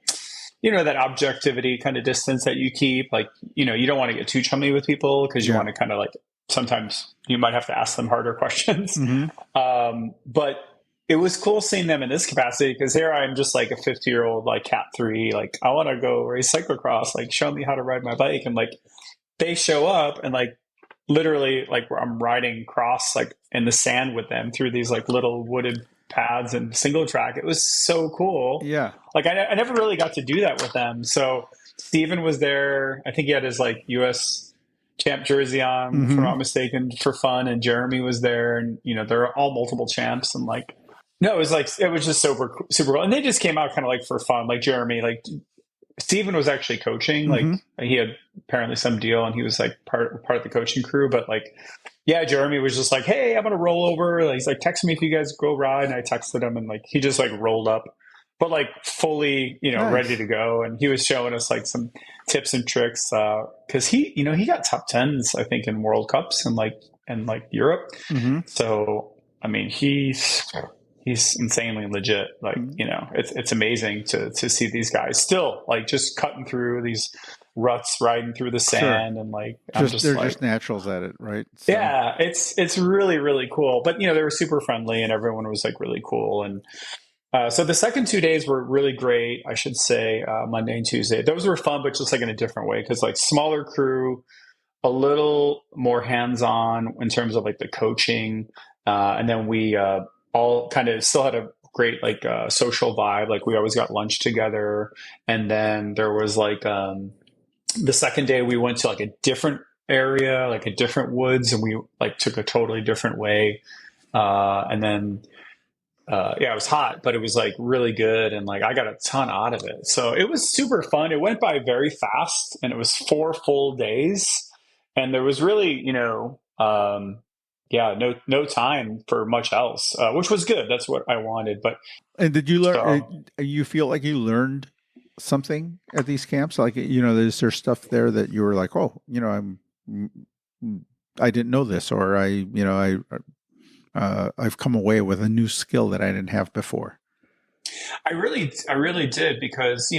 that objectivity kind of distance that you keep. Like, you don't want to get too chummy with people because you want to kind of like, sometimes you might have to ask them harder questions. But it was cool seeing them in this capacity because here I'm just like a 50-year-old, like cat 3, like I want to go race cyclocross, like show me how to ride my bike. And like they show up and like literally like I'm riding cross like in the sand with them through these like little wooded paths and single track. It was so cool. Yeah. Like I never really got to do that with them. So Steven was there. I think he had his like US champ jersey on, if I'm not mistaken, for fun. And Jeremy was there, and they're all multiple champs. And like, no, it was just super cool. And they just came out kind of like for fun. Like Jeremy, like Steven was actually coaching. Like he had apparently some deal, and he was like part of the coaching crew. But like, yeah, Jeremy was just like, "Hey, I'm gonna roll over." Like, he's like, "Text me if you guys go ride." And I texted him, and like he just like rolled up, but like fully, Nice. ready to go. And he was showing us like some tips and tricks because he got top tens, I think, in World Cups and like Europe. So I mean, he's insanely legit. Like, it's amazing to see these guys still like just cutting through these ruts, riding through the sand. And like, they're just naturals at it. Right. So. Yeah, it's really, really cool. But, they were super friendly and everyone was like really cool. And so the second 2 days were really great, I should say, Monday and Tuesday. Those were fun, but just like in a different way. Cause like smaller crew, a little more hands-on in terms of like the coaching. And then we, all kind of still had a great like social vibe. Like we always got lunch together. And then there was like the second day we went to like a different area, like a different woods, and we like took a totally different way. And then it was hot, but it was like really good, and like I got a ton out of it. So it was super fun. It went by very fast, and it was 4 full days, and there was really no time for much else, which was good. That's what I wanted. But did you learn? You feel like you learned something at these camps? Like is there stuff there that you were like, oh, I didn't know this, or I've come away with a new skill that I didn't have before. I really did, because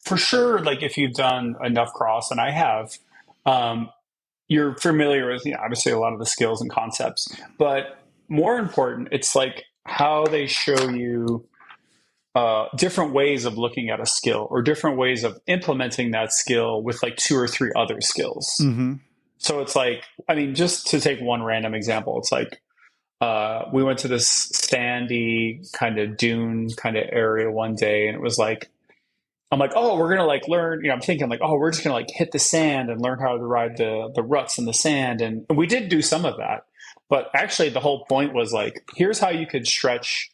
for sure, like if you've done enough cross, and I have, um, you're familiar with, obviously a lot of the skills and concepts, but more important, it's like how they show you different ways of looking at a skill or different ways of implementing that skill with like two or three other skills. Mm-hmm. So it's like, I mean, just to take one random example, it's like we went to this sandy kind of dune kind of area one day, and it was like, I'm like, oh, we're gonna like learn. I'm thinking like, oh, we're just gonna like hit the sand and learn how to ride the ruts in the sand, and we did do some of that. But actually, the whole point was like, here's how you could stretch.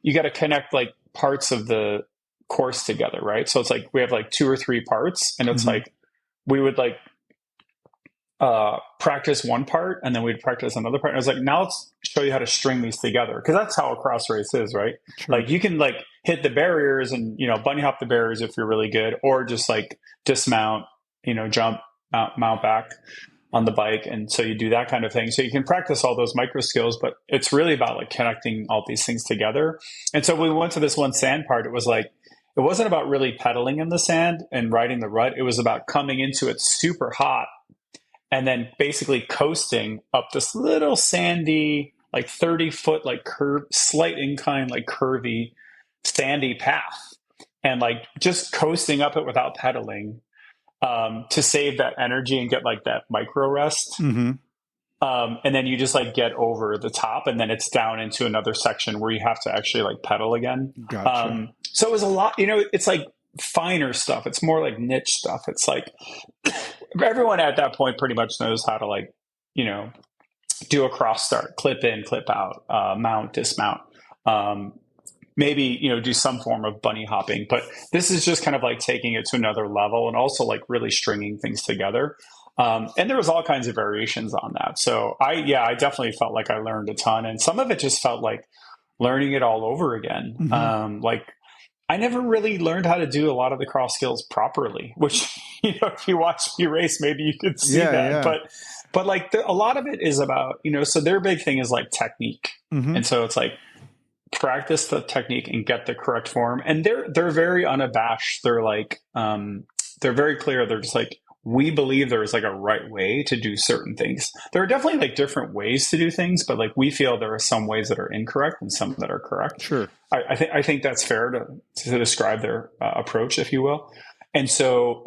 You got to connect like parts of the course together, right? So it's like we have like two or three parts, and it's Mm-hmm. like we would like practice one part, and then we'd practice another part. And I was like, now let's show you how to string these together, because that's how a cross race is, right? Sure. Like you can like hit the barriers and bunny hop the barriers if you're really good, or just like dismount, jump, mount back on the bike, and so you do that kind of thing. So you can practice all those micro skills, but it's really about like connecting all these things together. And so we went to this one sand part. It was like, it wasn't about really pedaling in the sand and riding the rut. It was about coming into it super hot and then basically coasting up this little sandy, like 30-foot, like curve, slight incline, like curvy, sandy path, and like just coasting up it without pedaling, to save that energy and get like that micro rest. Mm-hmm. And then you just like get over the top, and then it's down into another section where you have to actually like pedal again. Gotcha. So it was a lot, it's like finer stuff. It's more like niche stuff. It's like everyone at that point pretty much knows how to like, do a cross start, clip in, clip out, mount, dismount, maybe, do some form of bunny hopping. But this is just kind of like taking it to another level, and also like really stringing things together. And there was all kinds of variations on that. So I definitely felt like I learned a ton, and some of it just felt like learning it all over again. Mm-hmm. Like I never really learned how to do a lot of the cross skills properly, which, if you watch me race, maybe you could see that. Yeah. But like a lot of it is about, so their big thing is like technique. Mm-hmm. And so it's like practice the technique and get the correct form. And they're very unabashed. They're like, they're very clear. They're just like, we believe there is like a right way to do certain things. There are definitely like different ways to do things, but like we feel there are some ways that are incorrect and some that are correct. Sure. I think that's fair to describe their approach, if you will. And so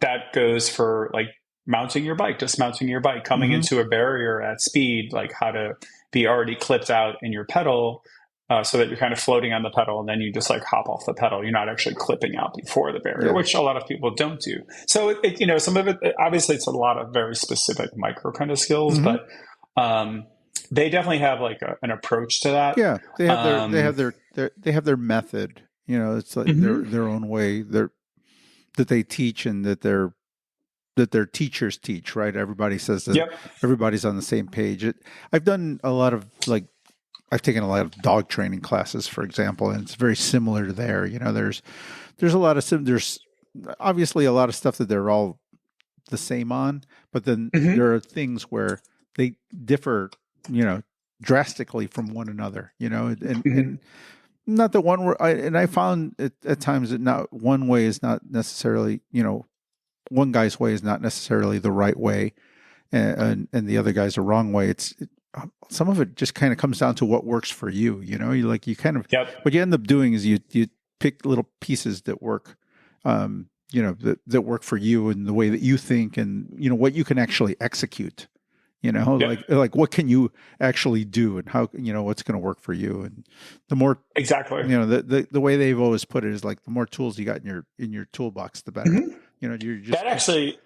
that goes for like mounting your bike, dismounting your bike, coming Mm-hmm. into a barrier at speed, like how to be already clipped out in your pedal, so that you're kind of floating on the pedal, and then you just like hop off the pedal. You're not actually clipping out before the barrier, which a lot of people don't do. So some of it, obviously it's a lot of very specific micro kind of skills, Mm-hmm. but they definitely have like an approach to that. Yeah, they have their method. It's like Mm-hmm. their own way that they teach, and that their teachers teach. Right? Everybody says that. Yep. Everybody's on the same page. I've done a lot of like. I've taken a lot of dog training classes, for example, and it's very similar there. There's a lot of there's obviously a lot of stuff that they're all the same on, but then Mm-hmm. there are things where they differ, drastically from one another. And not that I found it, at times that not one way is not necessarily, one guy's way is not necessarily the right way, and the other guy's the wrong way. Some of it just kind of comes down to what works for you. You kind of, Yep. what you end up doing is you pick little pieces that work, that work for you and the way that you think, and, what you can actually execute, Yep. like what can you actually do, and how, what's going to work for you. And the more, Exactly. the way they've always put it is like, the more tools you got in your toolbox, the better. Mm-hmm. You're just That actually.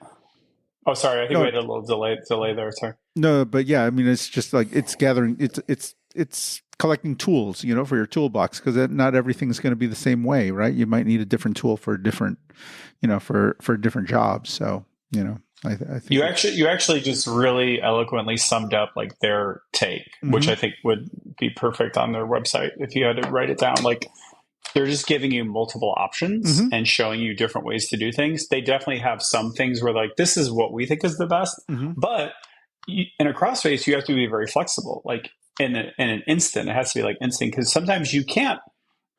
Oh, sorry. I think we had a little delay there. Sorry. No, but yeah, I mean, it's just like it's gathering, it's collecting tools, for your toolbox, because not everything's going to be the same way, right? You might need a different tool for a different, for different jobs. So, I think You actually just really eloquently summed up like their take, Mm-hmm. which I think would be perfect on their website if you had to write it down. Like they're just giving you multiple options Mm-hmm. and showing you different ways to do things. They definitely have some things where like this is what we think is the best, Mm-hmm. but in a cross race you have to be very flexible. Like in an instant, it has to be like instant, because sometimes you can't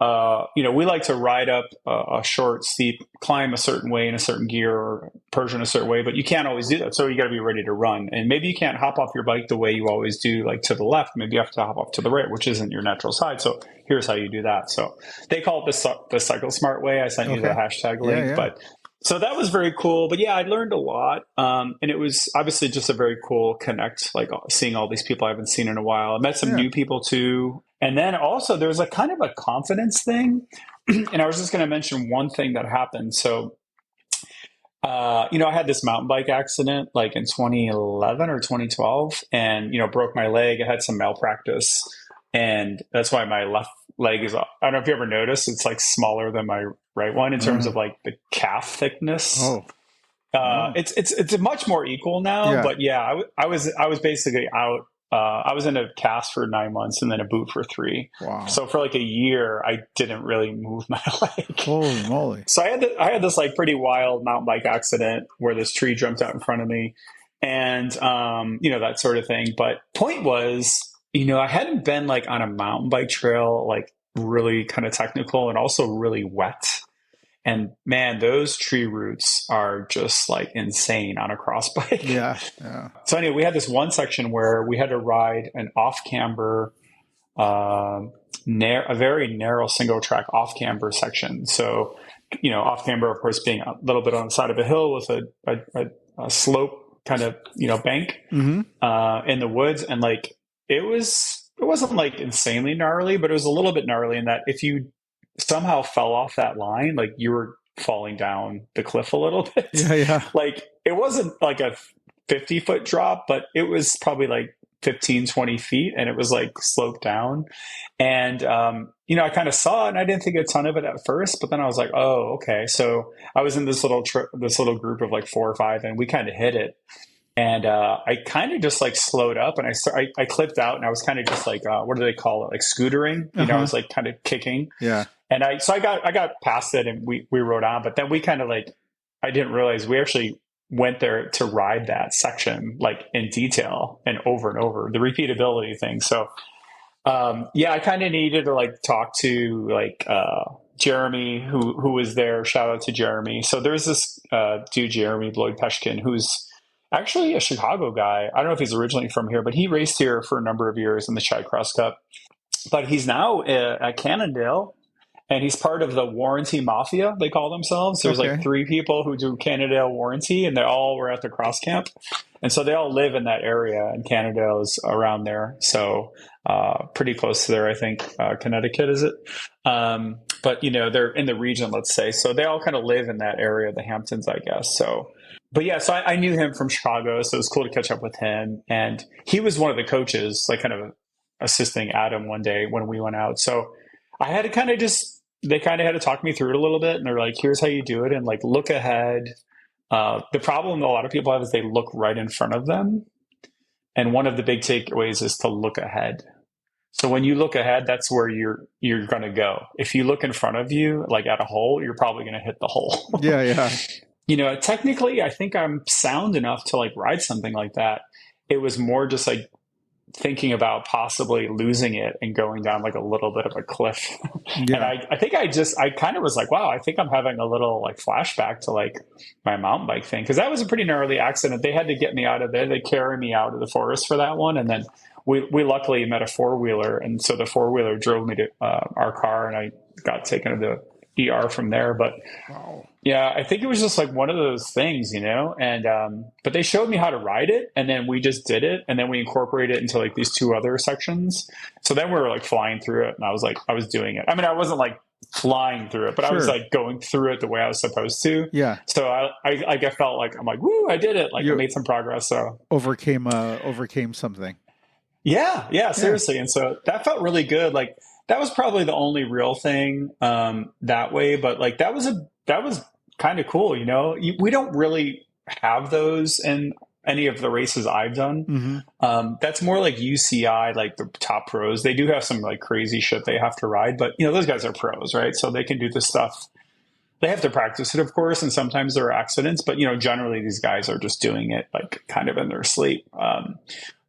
we like to ride up a short, steep climb a certain way in a certain gear or Persian a certain way, but you can't always do that. So you got to be ready to run. And maybe you can't hop off your bike the way you always do, like to the left. Maybe you have to hop off to the right, which isn't your natural side. So here's how you do that. So they call it the cycle smart way. I sent you the hashtag link, but so that was very cool. But yeah, I learned a lot. And it was obviously just a very cool connect, like seeing all these people I haven't seen in a while. I met some new people too. And then also there was a kind of a confidence thing. And I was just going to mention one thing that happened. So, I had this mountain bike accident like in 2011 or 2012 and, broke my leg. I had some malpractice. And that's why my left leg is, I don't know if you ever noticed, it's like smaller than my right one in terms of like the calf thickness. It's much more equal now, but yeah, I was basically out. I was in a cast for 9 months and then a boot for 3. Wow. So for like a year, I didn't really move my leg. Holy moly. So I had this like pretty wild mountain bike accident where this tree jumped out in front of me and, that sort of thing. But point was, I hadn't been like on a mountain bike trail, like really kind of technical and also really wet. And man, those tree roots are just like insane on a cross bike. Yeah. So anyway, we had this one section where we had to ride an off camber, a very narrow single track off camber section. So, off camber, of course, being a little bit on the side of a hill with a slope kind of, bank in the woods. And like, it wasn't like insanely gnarly, but it was a little bit gnarly in that if you somehow fell off that line, like you were falling down the cliff a little bit. Yeah. Like it wasn't like a 50-foot drop, but it was probably like 15, 20 feet and it was like sloped down. And, I kind of saw it and I didn't think a ton of it at first, but then I was like, oh, okay. So I was in this little group of like 4 or 5 and we kind of hit it. And I kind of just like slowed up and I clipped out and I was kind of just like, what do they call it? Like scootering, I was like kind of kicking. Yeah. And I got past it and we rode on, but then we kind of like, I didn't realize we actually went there to ride that section like in detail and over, the repeatability thing. So, I kind of needed to like talk to like, Jeremy, who was there. Shout out to Jeremy. So there's this, dude, Jeremy Lloyd Peshkin, who's actually a Chicago guy. I don't know if he's originally from here, but he raced here for a number of years in the Cyclocross Cup. But he's now at Cannondale, and he's part of the warranty mafia, they call themselves. There's like 3 people who do Cannondale warranty, and they all were at the cross camp. And so they all live in that area, and Cannondale is around there. So pretty close to there, I think. Connecticut, is it? But, they're in the region, let's say. So they all kind of live in that area, the Hamptons, I guess. So... But yeah, so I knew him from Chicago, so it was cool to catch up with him. And he was one of the coaches, like kind of assisting Adam one day when we went out. So I had to they kind of had to talk me through it a little bit. And they're like, here's how you do it. And like, look ahead. The problem a lot of people have is they look right in front of them. And one of the big takeaways is to look ahead. So when you look ahead, that's where you're going to go. If you look in front of you, like at a hole, you're probably going to hit the hole. Yeah. Technically, I think I'm sound enough to like ride something like that. It was more just like thinking about possibly losing it and going down like a little bit of a cliff. Yeah. And I think I kind of was like, wow, I think I'm having a little like flashback to like my mountain bike thing. Cause that was a pretty gnarly accident. They had to get me out of there. They carried me out of the forest for that one. And then we luckily met a 4-wheeler. And so the 4-wheeler drove me to our car and I got taken to the ER from there. But yeah, I think it was just like one of those things, and but they showed me how to ride it and then we just did it and then we incorporated it into like these 2 other sections. So then we were like flying through it and I was doing it. I mean, I wasn't like flying through it, but I was like going through it the way I was supposed to. Yeah. So I felt like I'm like, woo, I did it. Like I made some progress. So overcame something. Yeah, seriously. And so that felt really good. Like that was probably the only real thing that way, but like that was kind of cool. We don't really have those in any of the races I've done. That's more like UCI, like the top pros. They do have some like crazy shit they have to ride, but those guys are pros, right? So they can do this stuff. They have to practice it, of course, and sometimes there are accidents, but generally these guys are just doing it like kind of in their sleep.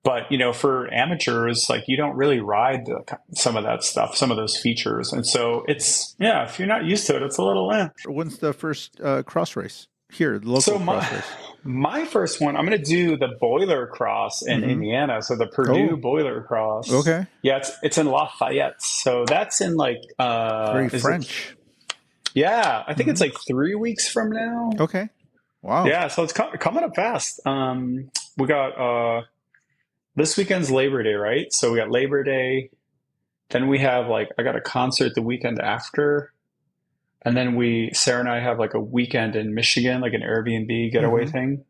But for amateurs, like you don't really ride some of that stuff, some of those features, and so it's yeah. If you're not used to it, it's a little. When's the first cross race here? The local So cross my race. my first one, I'm going to do the Boiler Cross in Mm-hmm. Indiana. So the Purdue Oh, Boiler Cross. okay. Yeah, it's in Lafayette. So that's in like It's very is it? French. Yeah, I think it's Mm-hmm. like 3 weeks from now. Okay. Wow. Yeah, so it's coming up fast. We got this weekend's Labor Day, right? So we got Labor Day. Then we have like I got a concert the weekend after, and then Sarah and I have like a weekend in Michigan, like an Airbnb getaway Mm-hmm. thing,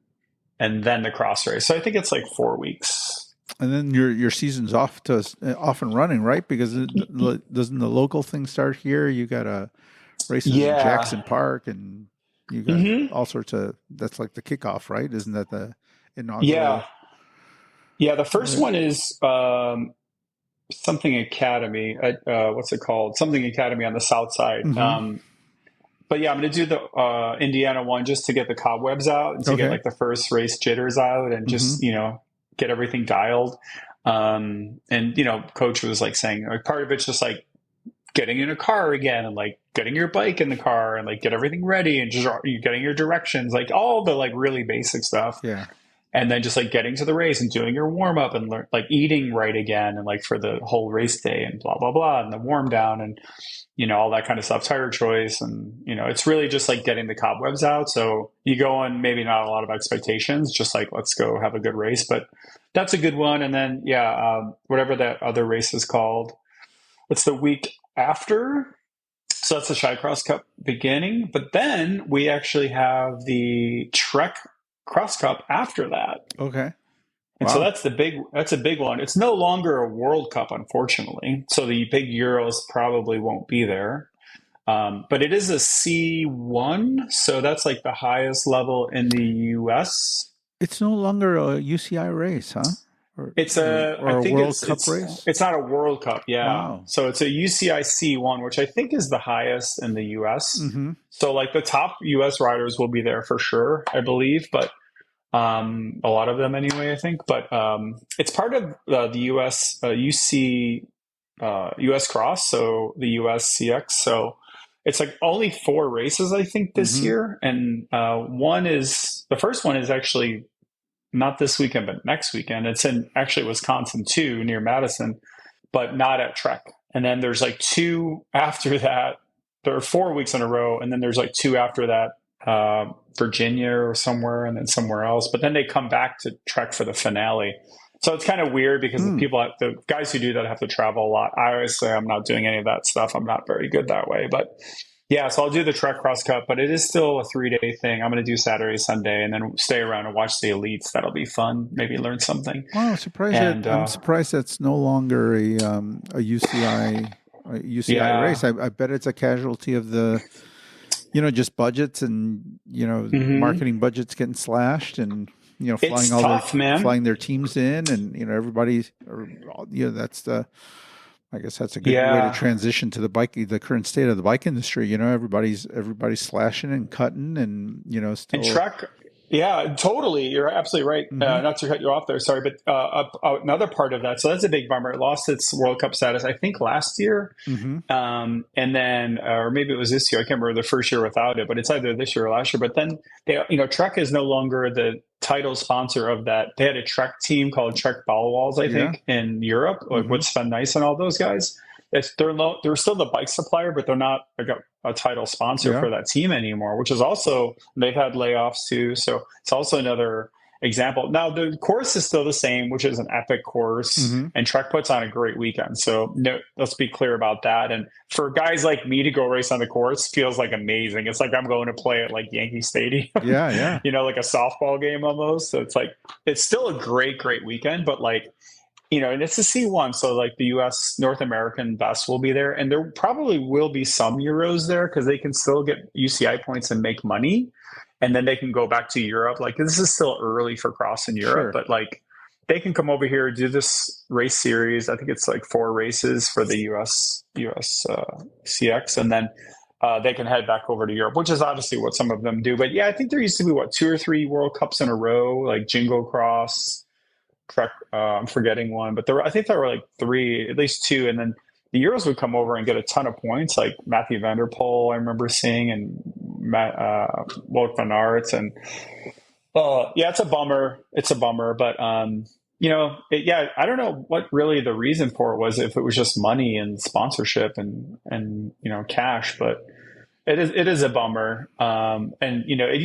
and then the cross race. So I think it's like 4 weeks. And then your season's off and running, right? Because doesn't the local thing start here? You got races in Yeah. Jackson Park, and you got hmm all sorts of. That's like the kickoff, right? Isn't that the Yeah. inaugural Yeah. The first race? one is something Academy. What's it called? Something Academy on the south side. Mm-hmm. But yeah, I'm going to do the Indiana one just to get the cobwebs out and to get Okay. like the first race jitters out and Mm-hmm. just, get everything dialed. And, coach was like saying, like, part of it's just like getting in a car again and like getting your bike in the car and like get everything ready and just you getting your directions, like all the like really basic stuff. Yeah. And then just like getting to the race and doing your warm up and like eating right again and like for the whole race day and blah, blah, blah, and the warm down and, all that kind of stuff, tire choice. And, it's really just like getting the cobwebs out. So you go in, maybe not a lot of expectations, just like, let's go have a good race, but that's a good one. And then, yeah, whatever that other race is called, it's the week after. So that's the Shycross Cup beginning. But then we actually have the Trek Cross Cup after that. Okay. And so Wow. that's a big one. It's no longer a World Cup, unfortunately. So the big Euros probably won't be there. But it is a C1, so that's like the highest level in the US. It's no longer a UCI race, huh? I Or a think World Cup race? it's not a World Cup, yeah. Wow. So it's a UCI C1, which I think is the highest in the US. Mm-hmm. So like the top US riders will be there for sure, I believe, but a lot of them anyway, I think. But it's part of the US UC US Cross, so the US CX. So it's like only 4 races, I think, this Mm-hmm. year, and the first one is actually not this weekend, but next weekend. It's in actually Wisconsin too, near Madison, but not at Trek. And then there's like 2 after that. There are 4 weeks in a row, and then there's like 2 after that, Virginia or somewhere, and then somewhere else. But then they come back to Trek for the finale. So it's kind of weird because the guys who do that have to travel a lot. I always say I'm not doing any of that stuff. I'm not very good that way, but yeah, so I'll do the Trek Cross Cup, but it is still a 3-day thing. I'm going to do Saturday, Sunday, and then stay around and watch the elites. That'll be fun. Maybe learn something. Wow, And I'm surprised that's no longer a UCI yeah, race. I bet it's a casualty of the just budgets and hmm marketing budgets getting slashed and it's tough, man. flying their teams in and everybody's that's the I guess that's a good way to Yeah, transition to the current state of the bike industry. Everybody's slashing and cutting and and still. Trek. Yeah, totally. You're absolutely right. Mm-hmm. Not to cut you off there, sorry, but another part of that. So that's a big bummer. It lost its World Cup status, I think, last year. Mm-hmm. And then, or maybe it was this year. I can't remember the first year without it, but it's either this year or last year. But then, Trek is no longer the title sponsor of that. They had a Trek team called Trek Ball Walls, I think, in Europe, like with Sven Nys and all those guys. They're still the bike supplier, but they're not like a title sponsor for that team anymore, which is also, they've had layoffs too. So it's also another example. Now the course is still the same, which is an epic course, and Trek puts on a great weekend. So no, let's be clear about that. And for guys like me to go race on the course feels like amazing. It's like I'm going to play at like Yankee Stadium, Yeah. like a softball game almost. So it's like, it's still a great weekend, but like, and it's a C1, so like the U.S. North American best will be there, and there probably will be some Euros there because they can still get UCI points and make money, and then they can go back to Europe. Like this is still early for cross in Europe, but like they can come over here, do this race series. I think it's like 4 races for the US CX, and then they can head back over to Europe, which is obviously what some of them do. But yeah, I think there used to be 2 or 3 World Cups in a row, like Jingle Cross, Trek. I'm forgetting one, but I think there were like three, at least two, and then the Euros would come over and get a ton of points, like Matthew Vanderpool, I remember seeing, and Matt, Wout van Aert, and yeah, it's a bummer. It's a bummer, but yeah, I don't know what really the reason for it was. If it was just money and sponsorship and cash, but it is a bummer. And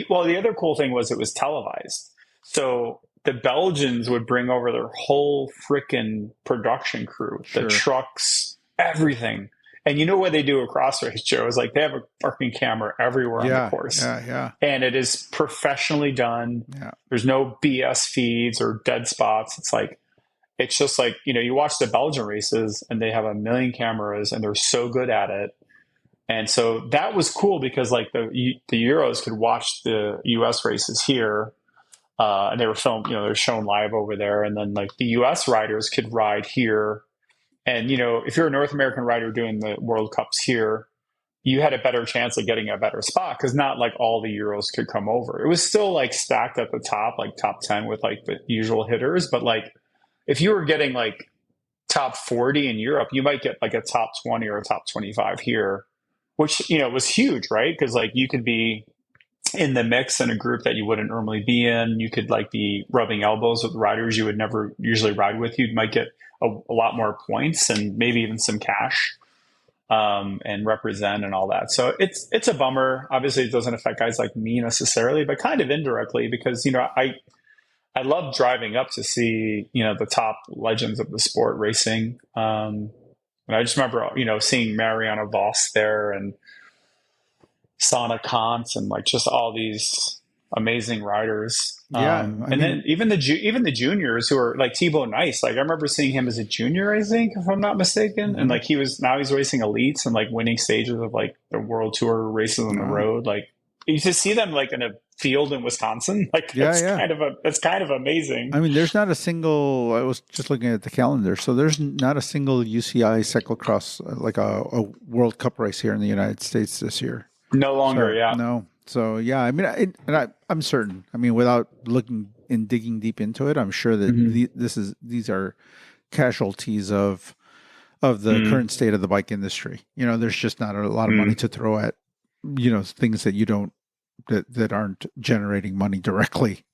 well, the other cool thing was it was televised, so the Belgians would bring over their whole freaking production crew, the Sure. trucks, everything. And you know what they do a cross race, Joe, is like they have a parking camera everywhere on the Yeah. course. Yeah. And it is professionally done. Yeah. There's no BS feeds or dead spots. It's just like, you watch the Belgian races and they have a million cameras and they're so good at it. And so that was cool because like the Euros could watch the US races here, and they were filmed, they're shown live over there. And then like the US riders could ride here. And, if you're a North American rider doing the World Cups here, you had a better chance of getting a better spot because not like all the Euros could come over. It was still like stacked at the top, like top 10 with like the usual hitters. But like if you were getting like top 40 in Europe, you might get like a top 20 or a top 25 here, which, was huge, right? Because like you could be in the mix in a group that you wouldn't normally be in. You could like be rubbing elbows with riders you would never usually ride with. You might get a lot more points and maybe even some cash, and represent and all that. So it's a bummer. Obviously, it doesn't affect guys like me necessarily, but kind of indirectly because I love driving up to see the top legends of the sport racing. And I just remember seeing Mariana Voss there and Sana Kant and like just all these amazing riders. Yeah. And then even the juniors who are like Thibaut Nice, like I remember seeing him as a junior, I think, if I'm not mistaken. Mm-hmm. And like he's racing elites and like winning stages of like the world tour races on the road. Like you just see them like in a field in Wisconsin. Like that's kind of amazing. I mean, there's not a single, I was just looking at the calendar. So there's not a single UCI cyclocross, like a World Cup race here in the United States this year. No longer. So, yeah. No. So yeah, I mean, I'm certain. I mean, without looking and digging deep into it, I'm sure that these are casualties of the current state of the bike industry. There's just not a lot of money to throw at things that you don't that aren't generating money directly.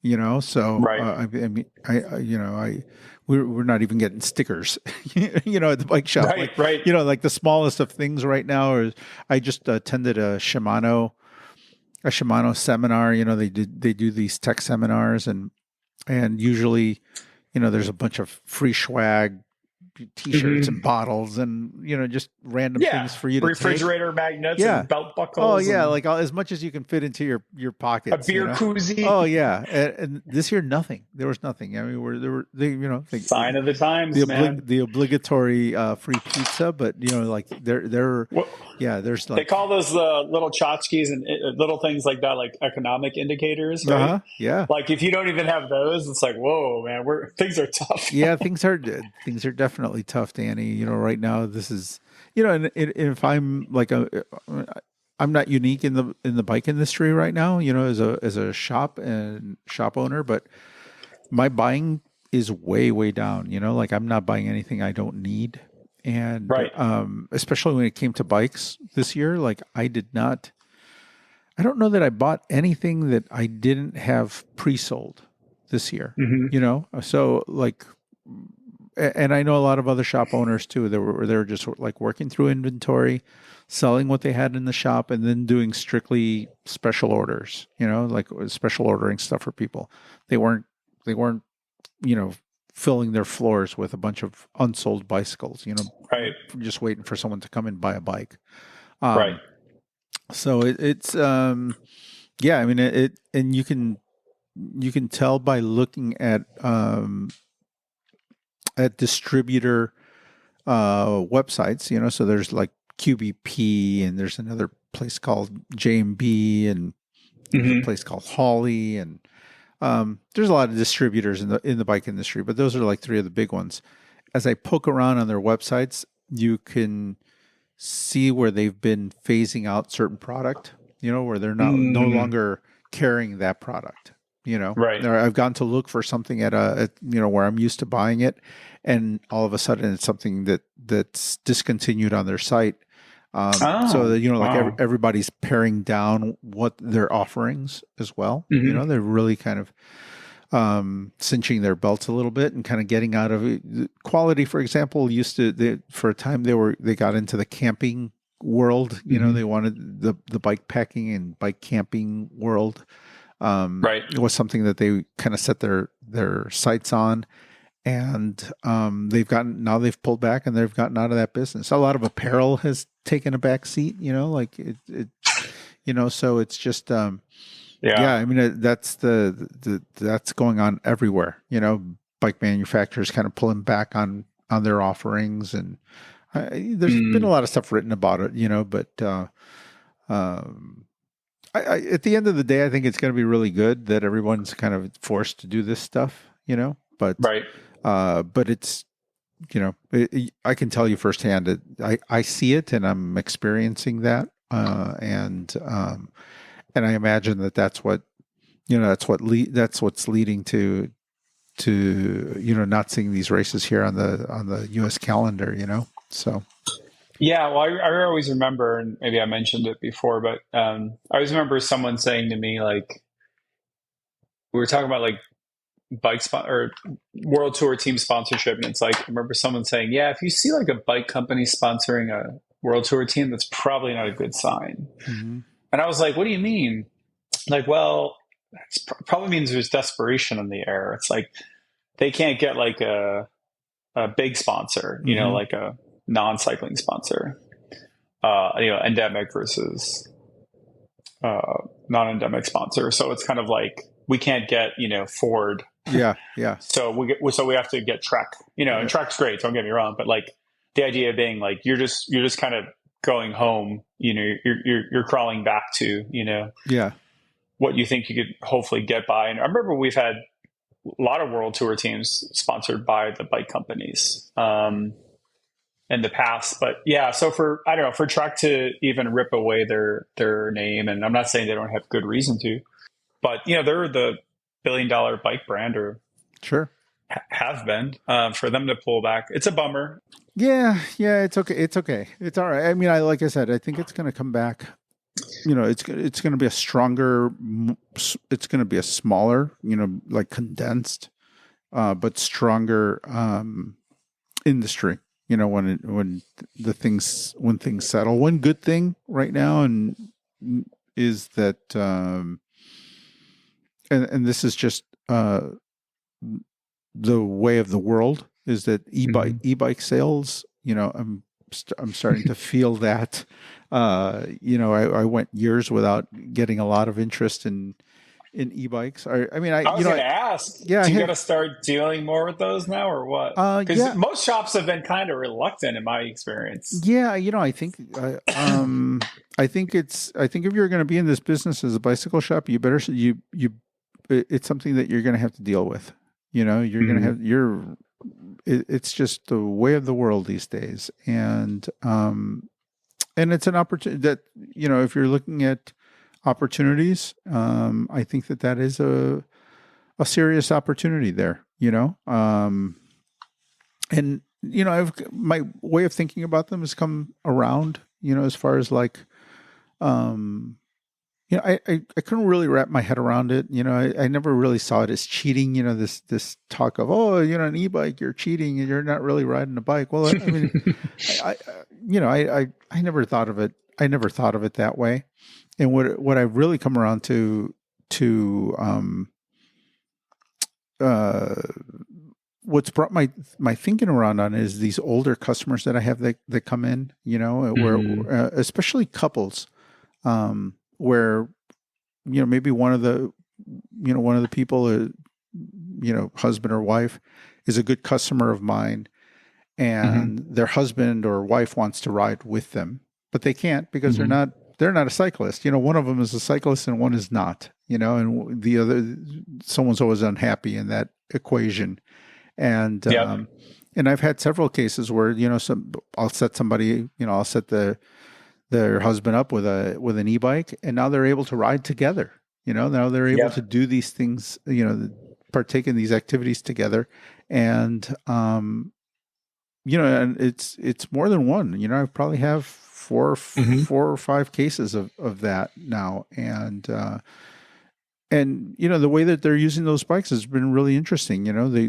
So Right. I mean, we're not even getting stickers. At the bike shop. Right. Right. Like the smallest of things right now is I just attended a Shimano seminar. They do these tech seminars and usually, there's a bunch of free swag, T-shirts and bottles and just random things for you to refrigerator magnets and belt buckles. Oh yeah, like as much as you can fit into your pockets. A beer koozie. Oh yeah, and this year nothing. There was nothing. I mean, Sign of the times, man. The obligatory free pizza, but like there's like they call those the little tchotchkes and little things like that, like economic indicators, right? Uh-huh, yeah. Like if you don't even have those, it's like whoa, man, things are tough. Yeah, things are definitely tough, Danny. Right now this is and if I'm like I'm not unique in the bike industry right now, as a shop owner, but my buying is way down. Like I'm not buying anything I don't need, and right. Especially when it came to bikes this year, like I don't know that I bought anything that I didn't have pre-sold this year. So like. And I know a lot of other shop owners too. They were just like working through inventory, selling what they had in the shop, and then doing strictly special orders. Like special ordering stuff for people. They weren't filling their floors with a bunch of unsold bicycles. Right. Just waiting for someone to come and buy a bike. Right. So it's yeah. I mean it, and you can tell by looking at distributor websites, so there's like QBP and there's another place called JMB and a place called Holly and there's a lot of distributors in the bike industry, but those are like three of the big ones. As I poke around on their websites, you can see where they've been phasing out certain product, where they're no longer carrying that product. Right. Or I've gone to look for something where I'm used to buying it, and all of a sudden it's something that's discontinued on their site. So Oh, that, like wow. everybody's paring down what their offerings as well. Hmm. They're really kind of cinching their belts a little bit and kind of getting out of it. Quality, for example, for a time they got into the camping world. They Hmm. wanted the bike packing and bike camping world. Right. It was something that they kind of set their sights on, and they've pulled back and they've gotten out of that business. A lot of apparel has taken a back seat. Like it so it's just yeah, Yeah. I mean that's going on everywhere. Bike manufacturers kind of pulling back on their offerings, and there's been a Mm. lot of stuff written about it. But um, at the end of the day, I think it's going to be really good that everyone's kind of forced to do this stuff. Right. But it's I can tell you firsthand that I see it and I'm experiencing that, and I imagine that's what that's what's leading to not seeing these races here on the U.S. calendar. So Yeah. Well, I always remember, and maybe I mentioned it before, but I always remember someone saying to me, like, we were talking about like or world tour team sponsorship, and it's like I remember someone saying, "Yeah, if you see like a bike company sponsoring a world tour team, that's probably not a good sign." hmm And I was like, "What do you mean?" Like, well, it probably means there's desperation in the air. It's like they can't get like a big sponsor, hmm like a non-cycling sponsor, endemic versus non-endemic sponsor. So it's kind of like we can't get Ford, yeah, yeah, so we have to get Trek. And yeah, Trek's great. Don't get me wrong, but like the idea being like you're just kind of going home. You're crawling back to yeah. what you think you could hopefully get by. And I remember we've had a lot of world tour teams sponsored by the bike companies in the past. But yeah, so I don't know, for Trek to even rip away their name, and I'm not saying they don't have good reason to, but they're the $1 billion bike brand, or Sure. have been. For them to pull back, it's a bummer. Yeah, yeah. It's okay. It's okay. It's all right. I mean, like I said, I think it's going to come back. It's going to be a stronger. It's going to be a smaller. Like condensed, but stronger industry. When things settle. One good thing right now and is that and this is just the way of the world is that Mm-hmm. e-bike sales. I'm starting to feel that. I went years without getting a lot of interest in e-bikes. I mean, I was going to ask, yeah, I do you got have, to start dealing more with those now, or what? Because yeah, most shops have been kind of reluctant, in my experience. yeah. I think I think if you're going to be in this business as a bicycle shop, you better it's something that you're going to have to deal with. You're going to Mm-hmm. have it's just the way of the world these days, and it's an opportunity that if you're looking at opportunities, I think that is a serious opportunity there. And I've my way of thinking about them has come around. As far as like, um, I couldn't really wrap my head around it. I never really saw it as cheating. This talk of, oh, an e-bike, you're cheating and you're not really riding a bike. Well, I mean, I I never thought of it. I never thought of it that way. And what I've really come around to uh, what's brought my thinking around on is these older customers that I have that come in, where Mm-hmm. especially couples, where maybe one of the people, husband or wife, is a good customer of mine, Mm-hmm. and their husband or wife wants to ride with them, but they can't because Mm-hmm. they're not a cyclist. One of them is a cyclist and one is not. And the other, someone's always unhappy in that equation. And Yep. and I've had several cases where I'll set somebody, I'll set their husband up with an e-bike, and now they're able to ride together. Now they're able Yep. to do these things, partake in these activities together. And, and it's more than one. I probably have Hmm. four or five cases of that now. And the way that they're using those bikes has been really interesting.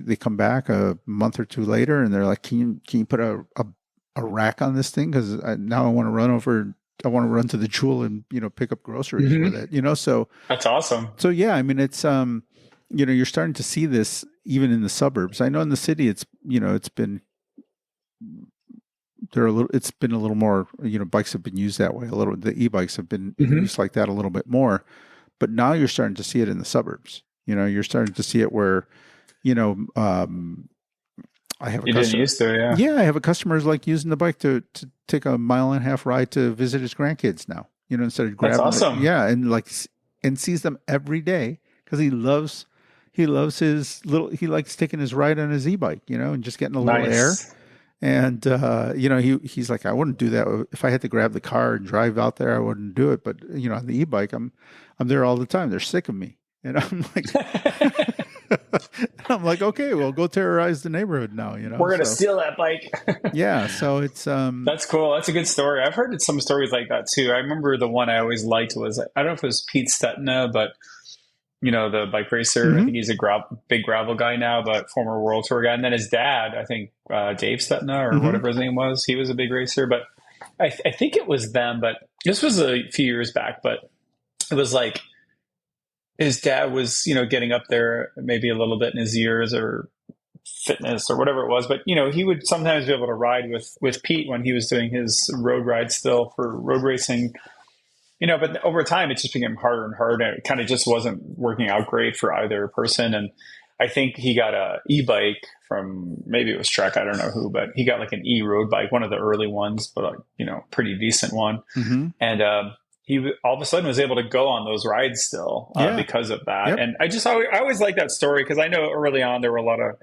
They come back a month or two later and they're like, can you put a rack on this thing? Because now I want to run over. I want to run to the Jewel and pick up groceries with Hmm. it. So That's awesome. yeah, I mean it's you're starting to see this even in the suburbs. I know in the city it's been it's been a little more, bikes have been used that way a little. The e-bikes have been Hmm. used like that a little bit more, but now you're starting to see it in the suburbs. You're starting to see it where, you know, I have a You didn't customer. used to, yeah. Yeah, I have a customer who's like using the bike to take a mile and a half ride to visit his grandkids now. Instead of That's grabbing awesome. and and sees them every day because he loves his little. He likes taking his ride on his e-bike, and just getting a little air. Nice. And he's like, I wouldn't do that if I had to grab the car and drive out there. I wouldn't do it. But on the e-bike, I'm there all the time. They're sick of me, and I'm like, I'm like, okay, well, go terrorize the neighborhood now. We're gonna So steal that bike. yeah, so it's That's cool. That's a good story. I've heard some stories like that too. I remember the one I always liked was, I don't know if it was Pete Stetina, but the bike racer. I hmm think he's a big gravel guy now, but former World Tour guy. And then his dad, I think Dave Stetina or hmm whatever his name was, he was a big racer. But I think it was them. But this was a few years back. But it was like his dad was, getting up there maybe a little bit in his years or fitness or whatever it was. But he would sometimes be able to ride with Pete when he was doing his road ride still for road racing. But over time, it just became harder and harder. And it kind of just wasn't working out great for either person. And I think he got a e-bike from, maybe it was Trek, I don't know who, but he got like an e-road bike, one of the early ones, but pretty decent one. hmm And he all of a sudden was able to go on those rides still yeah, because of that. yep, And I always like that story because I know early on there were a lot of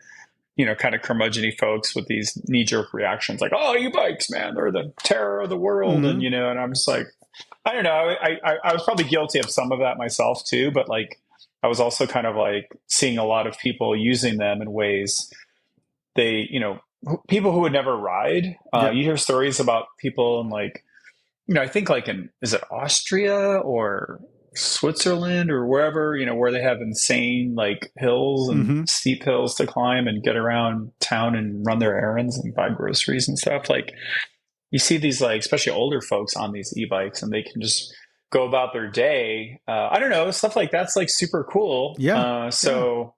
kind of curmudgeony folks with these knee jerk reactions, like, "Oh, e-bikes, man, they're the terror of the world," and hmm and I'm just like, I don't know. I was probably guilty of some of that myself too, but like I was also kind of like seeing a lot of people using them in ways people who would never ride. yep, You hear stories about people in like, I think like is it Austria or Switzerland or wherever, where they have insane like hills and hmm steep hills to climb and get around town and run their errands and buy groceries and stuff. Like you see these like especially older folks on these e-bikes and they can just go about their day. I don't know, stuff like that's like super cool. yeah, yeah. So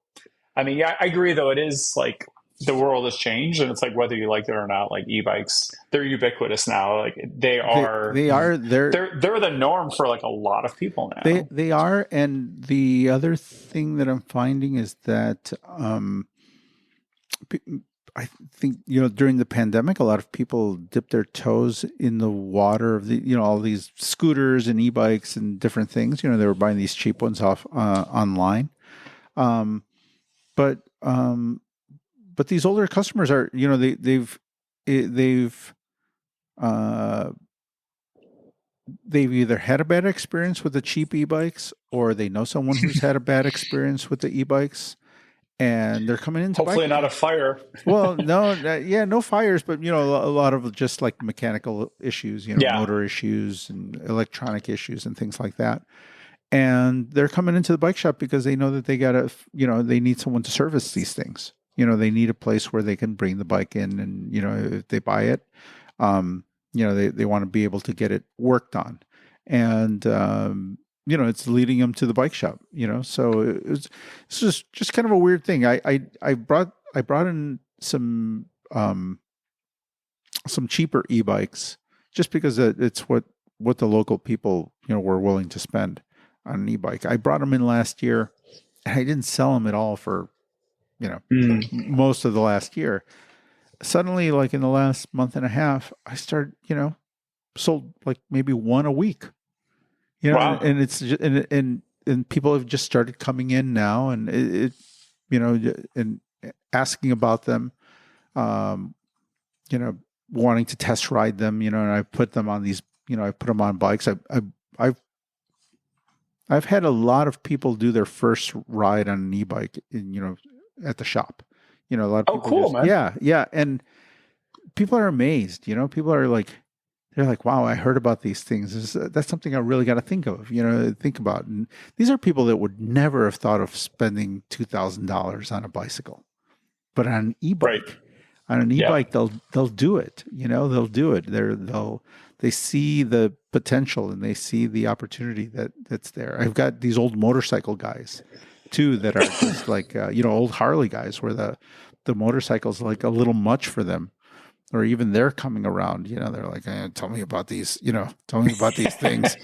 I mean, yeah, I agree though. It is like the world has changed and it's like whether you like it or not, like e-bikes, they're ubiquitous now. Like they They are they are they're the norm for like a lot of people they now. they are, and the other thing that I'm finding is that I think during the pandemic, a lot of people dipped their toes in the water of the all these scooters and e-bikes and different things. They were buying these cheap ones off online, um, but these older customers are they've uh, they've either had a bad experience with the cheap e-bikes or they know someone who's had a bad experience with the e-bikes and they're coming into Hopefully bike. not a fire. Well, no, yeah, no fires, but a lot of just like mechanical issues, Yeah. motor issues and electronic issues and things like that. And they're coming into the bike shop because they know that they gotta, they need someone to service these things. They need a place where they can bring the bike in, and if they buy it, they want to be able to get it worked on, and it's leading them to the bike shop. So it's just kind of a weird thing. I brought in some cheaper e-bikes just because it's what the local people were willing to spend on an e-bike. I brought them in last year, and I didn't sell them at all for Mm. most of the last year. Suddenly, like in the last month and a half, I started sold like maybe one a week. Wow. And it's just, and people have just started coming in now, and and asking about them, um, wanting to test ride them, and I put them on these, I put them on bikes. I've I've had a lot of people do their first ride on an e-bike, at the shop. A lot of Oh, people cool, just, man. yeah, yeah. And people are amazed, people are like, they're like, wow, I heard about these things. That's something I really got to think about. And these are people that would never have thought of spending $2,000 on a bicycle, but Right. on an Yeah. e-bike, they'll do it. They'll do it. They see the potential and they see the opportunity that's there. I've got these old motorcycle guys too that are just like old Harley guys where the motorcycle's like a little much for them, or even they're coming around. They're like, tell me about these. Tell me about these things.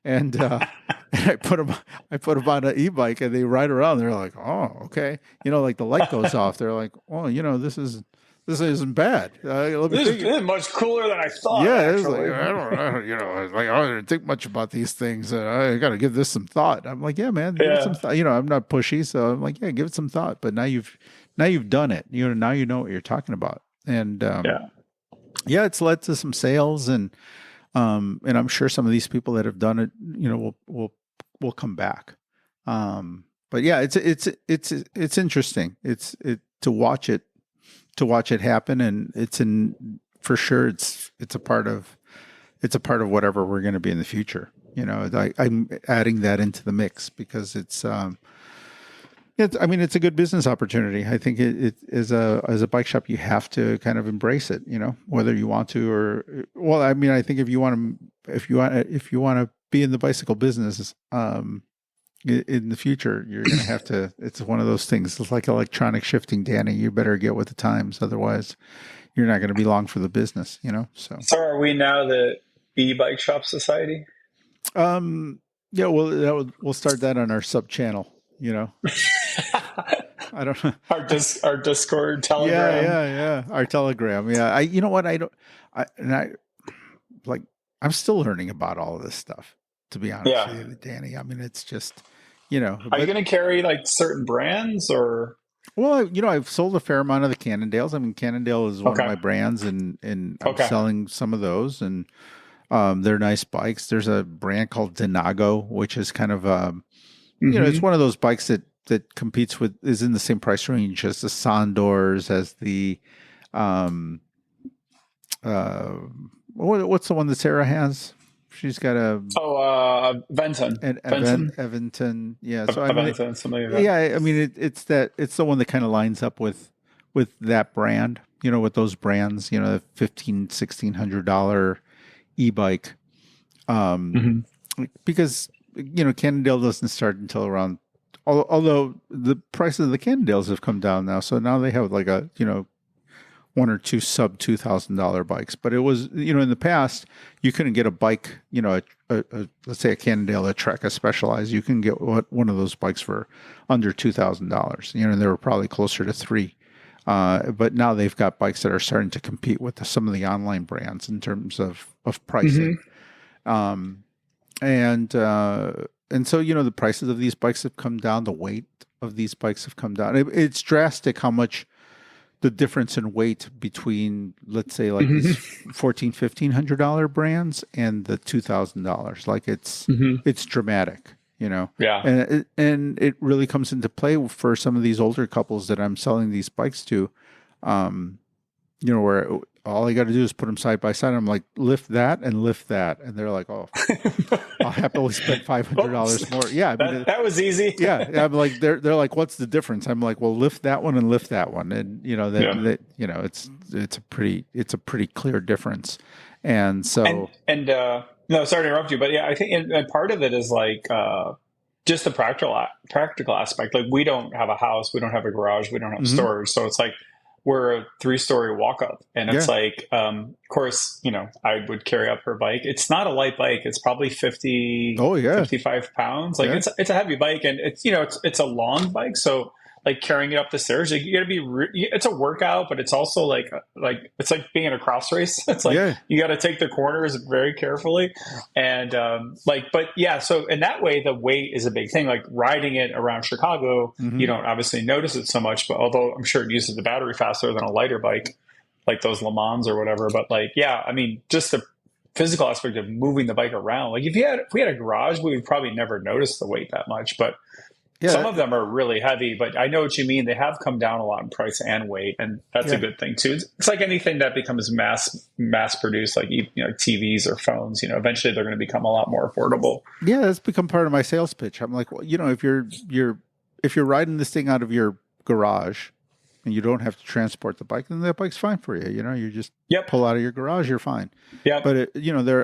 And, and I put them on an e-bike and they ride around. They're like, oh, okay. Like the light goes off. They're like, oh, this isn't bad. Let me This think. is much cooler than I thought, Yeah, it's like actually. I don't, it's like I didn't think much about these things. I got to give this some thought. I'm like, yeah, man, give it some Yeah. thought. I'm not pushy, so I'm like, yeah, give it some thought. But now you've done it. Now you know what you're talking about, and Yeah. yeah, it's led to some sales, and I'm sure some of these people that have done it, will come back. But yeah, it's interesting. It to watch it happen, and for sure it's a part of whatever we're going to be in the future. I'm adding that into the mix because I mean, it's a good business opportunity. I think it as a bike shop, you have to kind of embrace it, whether you want to or, well, I mean, I think if you want to be in the bicycle business, in the future, you're going to have to, it's one of those things. It's like electronic shifting, Danny. You better get with the times. Otherwise you're not going to be long for the business. So, So are we now the e-bike shop society? yeah, we'll start that on our sub channel, I don't know. Our Discord, Yeah, Telegram. yeah, yeah. Our Telegram. Yeah. You know what? I don't, I like, I'm still learning about all of this stuff, to be honest Yeah. with you, Danny. I mean, it's just, Are you but, going to carry like certain brands or? well, I've sold a fair amount of the Cannondales. I mean, Cannondale is one of Okay. my brands, and I'm Okay. selling some of those, and they're nice bikes. There's a brand called Denago, which is kind of, it's Hmm. one of those bikes that competes with, is in the same price range as the Sondors, as the, um, uh, what's the one that Sarah has? She's got Oh, Venton. an Venton? Evanton. Yeah. So I mean, Venton, something like that. yeah. I mean, it's the one that kind of lines up with that brand. With those brands. The $1,500-$1,600 e-bike. Um, Hmm. because Cannondale doesn't start until around. Although the prices of the Cannondales have come down now, so now they have like a one or two sub $2,000 bikes. But it was, in the past, you couldn't get a bike, let's say a Cannondale, a Trek, a Specialized. You can get one of those bikes for under $2,000. And they were probably closer to three. But now they've got bikes that are starting to compete with some of the online brands in terms of Hmm. pricing. Um, and so the prices of these bikes have come down. The weight of these bikes have come down. It's drastic how much the difference in weight between, let's say, like Hmm. these $1,400-$1,500 brands and the $2,000. Like Hmm. it's dramatic, Yeah. and it really comes into play for some of these older couples that I'm selling these bikes to. Where all I got to do is put them side by side. I'm like, lift that and lift that, and they're like, oh, I'll happily spend Oops. $500 more. Yeah, I mean, That was easy. yeah, I'm like, they're like, what's the difference? I'm like, well, lift that one and lift that one, and Yeah. it's a pretty clear difference, and so And no, sorry to interrupt you, but yeah, I think and part of it is like just the practical aspect. Like we don't have a house, we don't have a garage, we don't have mhm, storage, so it's like we're a 3-story walk up, and it's yeah, like, of course, I would carry up her bike. It's not a light bike; it's probably 50, oh yeah, 55 pounds. Like yeah, it's a heavy bike, and it's a long bike, so. Like carrying it up the stairs, like, you got to be. It's a workout, but it's also like it's like being in a cross race. It's like yeah, you got to take the corners very carefully, and but yeah. So in that way, the weight is a big thing. Like riding it around Chicago, you mhm, don't obviously notice it so much. But although I'm sure it uses the battery faster than a lighter bike, like those Le Mans or whatever. But like, yeah, I mean, just physical aspect of moving the bike around. Like if we had a garage, we would probably never notice the weight that much. But some Yeah, of them are really heavy. But I know what you mean. They have come down a lot in price and weight, and that's a yeah, good thing too. It's like anything that becomes mass produced, like TVs or phones. Eventually they're going to become a lot more affordable. yeah. That's become part of my sales pitch. I'm like, well, if you're riding this thing out of your garage and you don't have to transport the bike, then that bike's fine for you. You just Yep. pull out of your garage, you're fine. Yep. But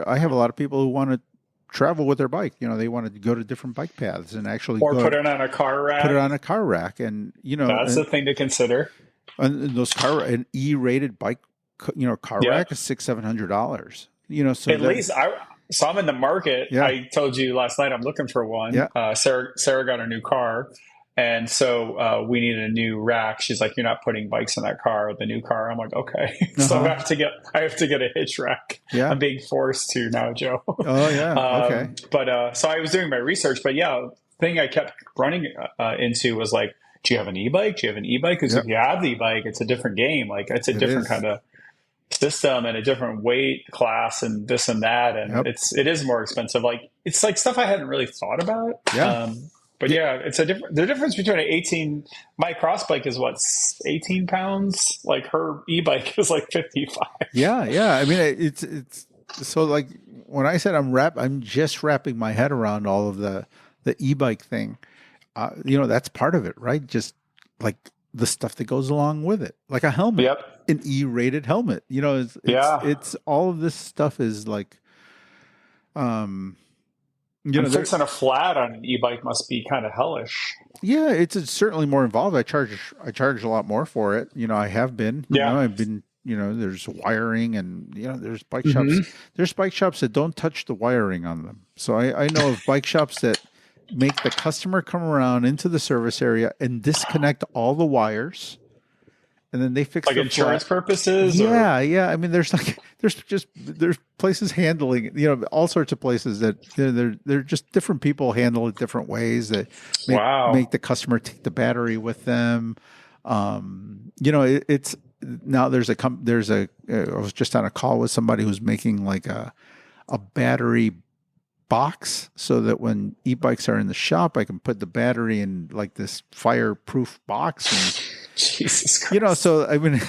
I have a lot of people who want to travel with their bike. They want to go to different bike paths and actually Or put it on a car put it rack. on a car rack, and That's the thing to consider. those an E-rated bike, car Yeah. rack is $600-700. So At least so I'm in the market. Yeah. I told you last night I'm looking for one. Yeah. Sarah got a new car, and so we needed a new rack. She's like, "You're not putting bikes in that car, the new car." I'm like, "Okay." So I have to get a hitch rack. Yeah. I'm being forced to now, Joe. Oh yeah. Okay. But so I was doing my research. But yeah, thing I kept running into was like, "Do you have an e-bike? Do you have an e-bike?" Because if you have the e-bike, it's a different game. Like it's a different kind of system and a different weight class and this and that, and it is more expensive. Like it's like stuff I hadn't really thought about. But yeah, it's the difference between an 18, my cross bike is what, 18 pounds, like her e-bike is like 55. Yeah, I mean, it's so like when I said I'm just wrapping my head around all of the e-bike thing. That's part of it, right? Just like the stuff that goes along with it, like a helmet, an E-rated helmet. It's all of this stuff is like, fixing a flat on an e-bike must be kind of hellish. Yeah, it's certainly more involved. I charge a lot more for it. I have been. I've been. There's wiring and there's bike shops. There's bike shops that don't touch the wiring on them. So I know of bike shops that make the customer come around into the service area and disconnect all the wires, and then they fix like insurance purposes. Yeah. I mean, there's places handling, all sorts of places that they're just different people handle it different ways that make the customer take the battery with them. It's now I was just on a call with somebody who's making like a battery box so that when e-bikes are in the shop, I can put the battery in like this fireproof box. And Jesus Christ. So I mean,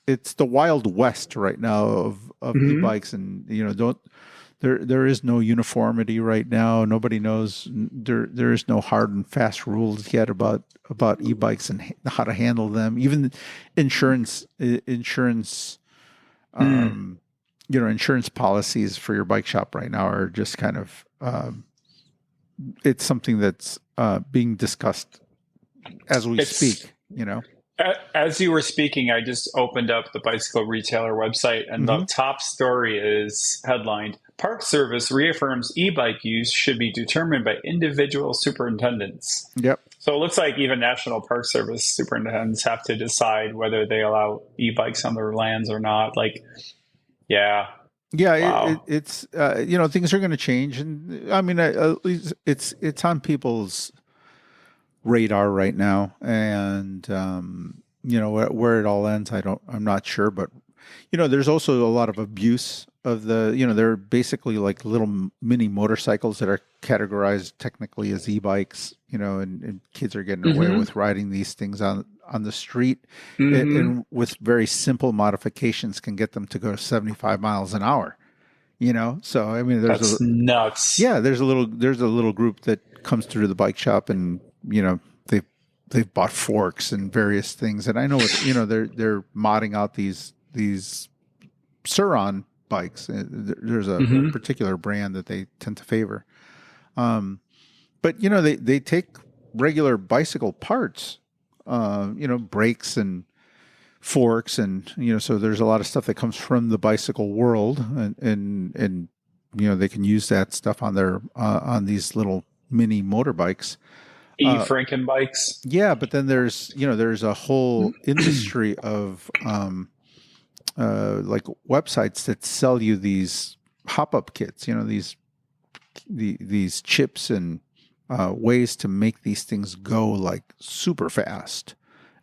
it's the Wild West right now of e-bikes, and there is no uniformity right now. Nobody knows, there is no hard and fast rules yet about e-bikes and how to handle them. Even insurance policies for your bike shop right now are just kind of it's something that's being discussed as we speak. As you were speaking, I just opened up the bicycle retailer website, and the top story is headlined: Park Service reaffirms e-bike use should be determined by individual superintendents. Yep. So it looks like even National Park Service superintendents have to decide whether they allow e-bikes on their lands or not. Like, yeah. Yeah, it's things are going to change, and I mean at least it's on people's radar right now, and where it all ends, I'm not sure, but there's also a lot of abuse of they're basically like little mini motorcycles that are categorized technically as e-bikes, and kids are getting away with riding these things on the street, and with very simple modifications can get them to go 75 miles an hour. So I mean, that's nuts. Yeah, there's a little group that comes through the bike shop, and they've bought forks and various things, and I know they're modding out these Suron bikes. There's a particular brand that they tend to favor, but they take regular bicycle parts, brakes and forks, and so there's a lot of stuff that comes from the bicycle world, and they can use that stuff on their on these little mini motorbikes, Franken bikes. Yeah, but then there's a whole industry of like websites that sell you these pop-up kits, these chips and ways to make these things go like super fast.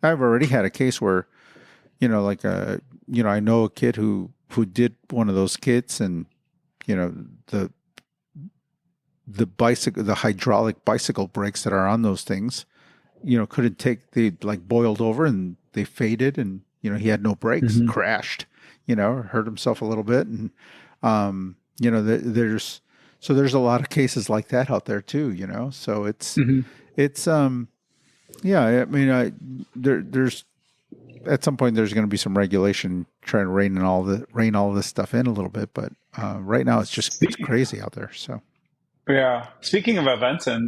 I've already had a case where like I know a kid who did one of those kits, and you know the the hydraulic bicycle brakes that are on those things, couldn't take, they like boiled over and they faded, and he had no brakes, Hmm. crashed, hurt himself a little bit, and there's a lot of cases like that out there too, so it's yeah, I mean, there's at some point there's going to be some regulation trying to rein all this stuff in a little bit, but right now it's crazy out there. So Yeah. Speaking of Aventon,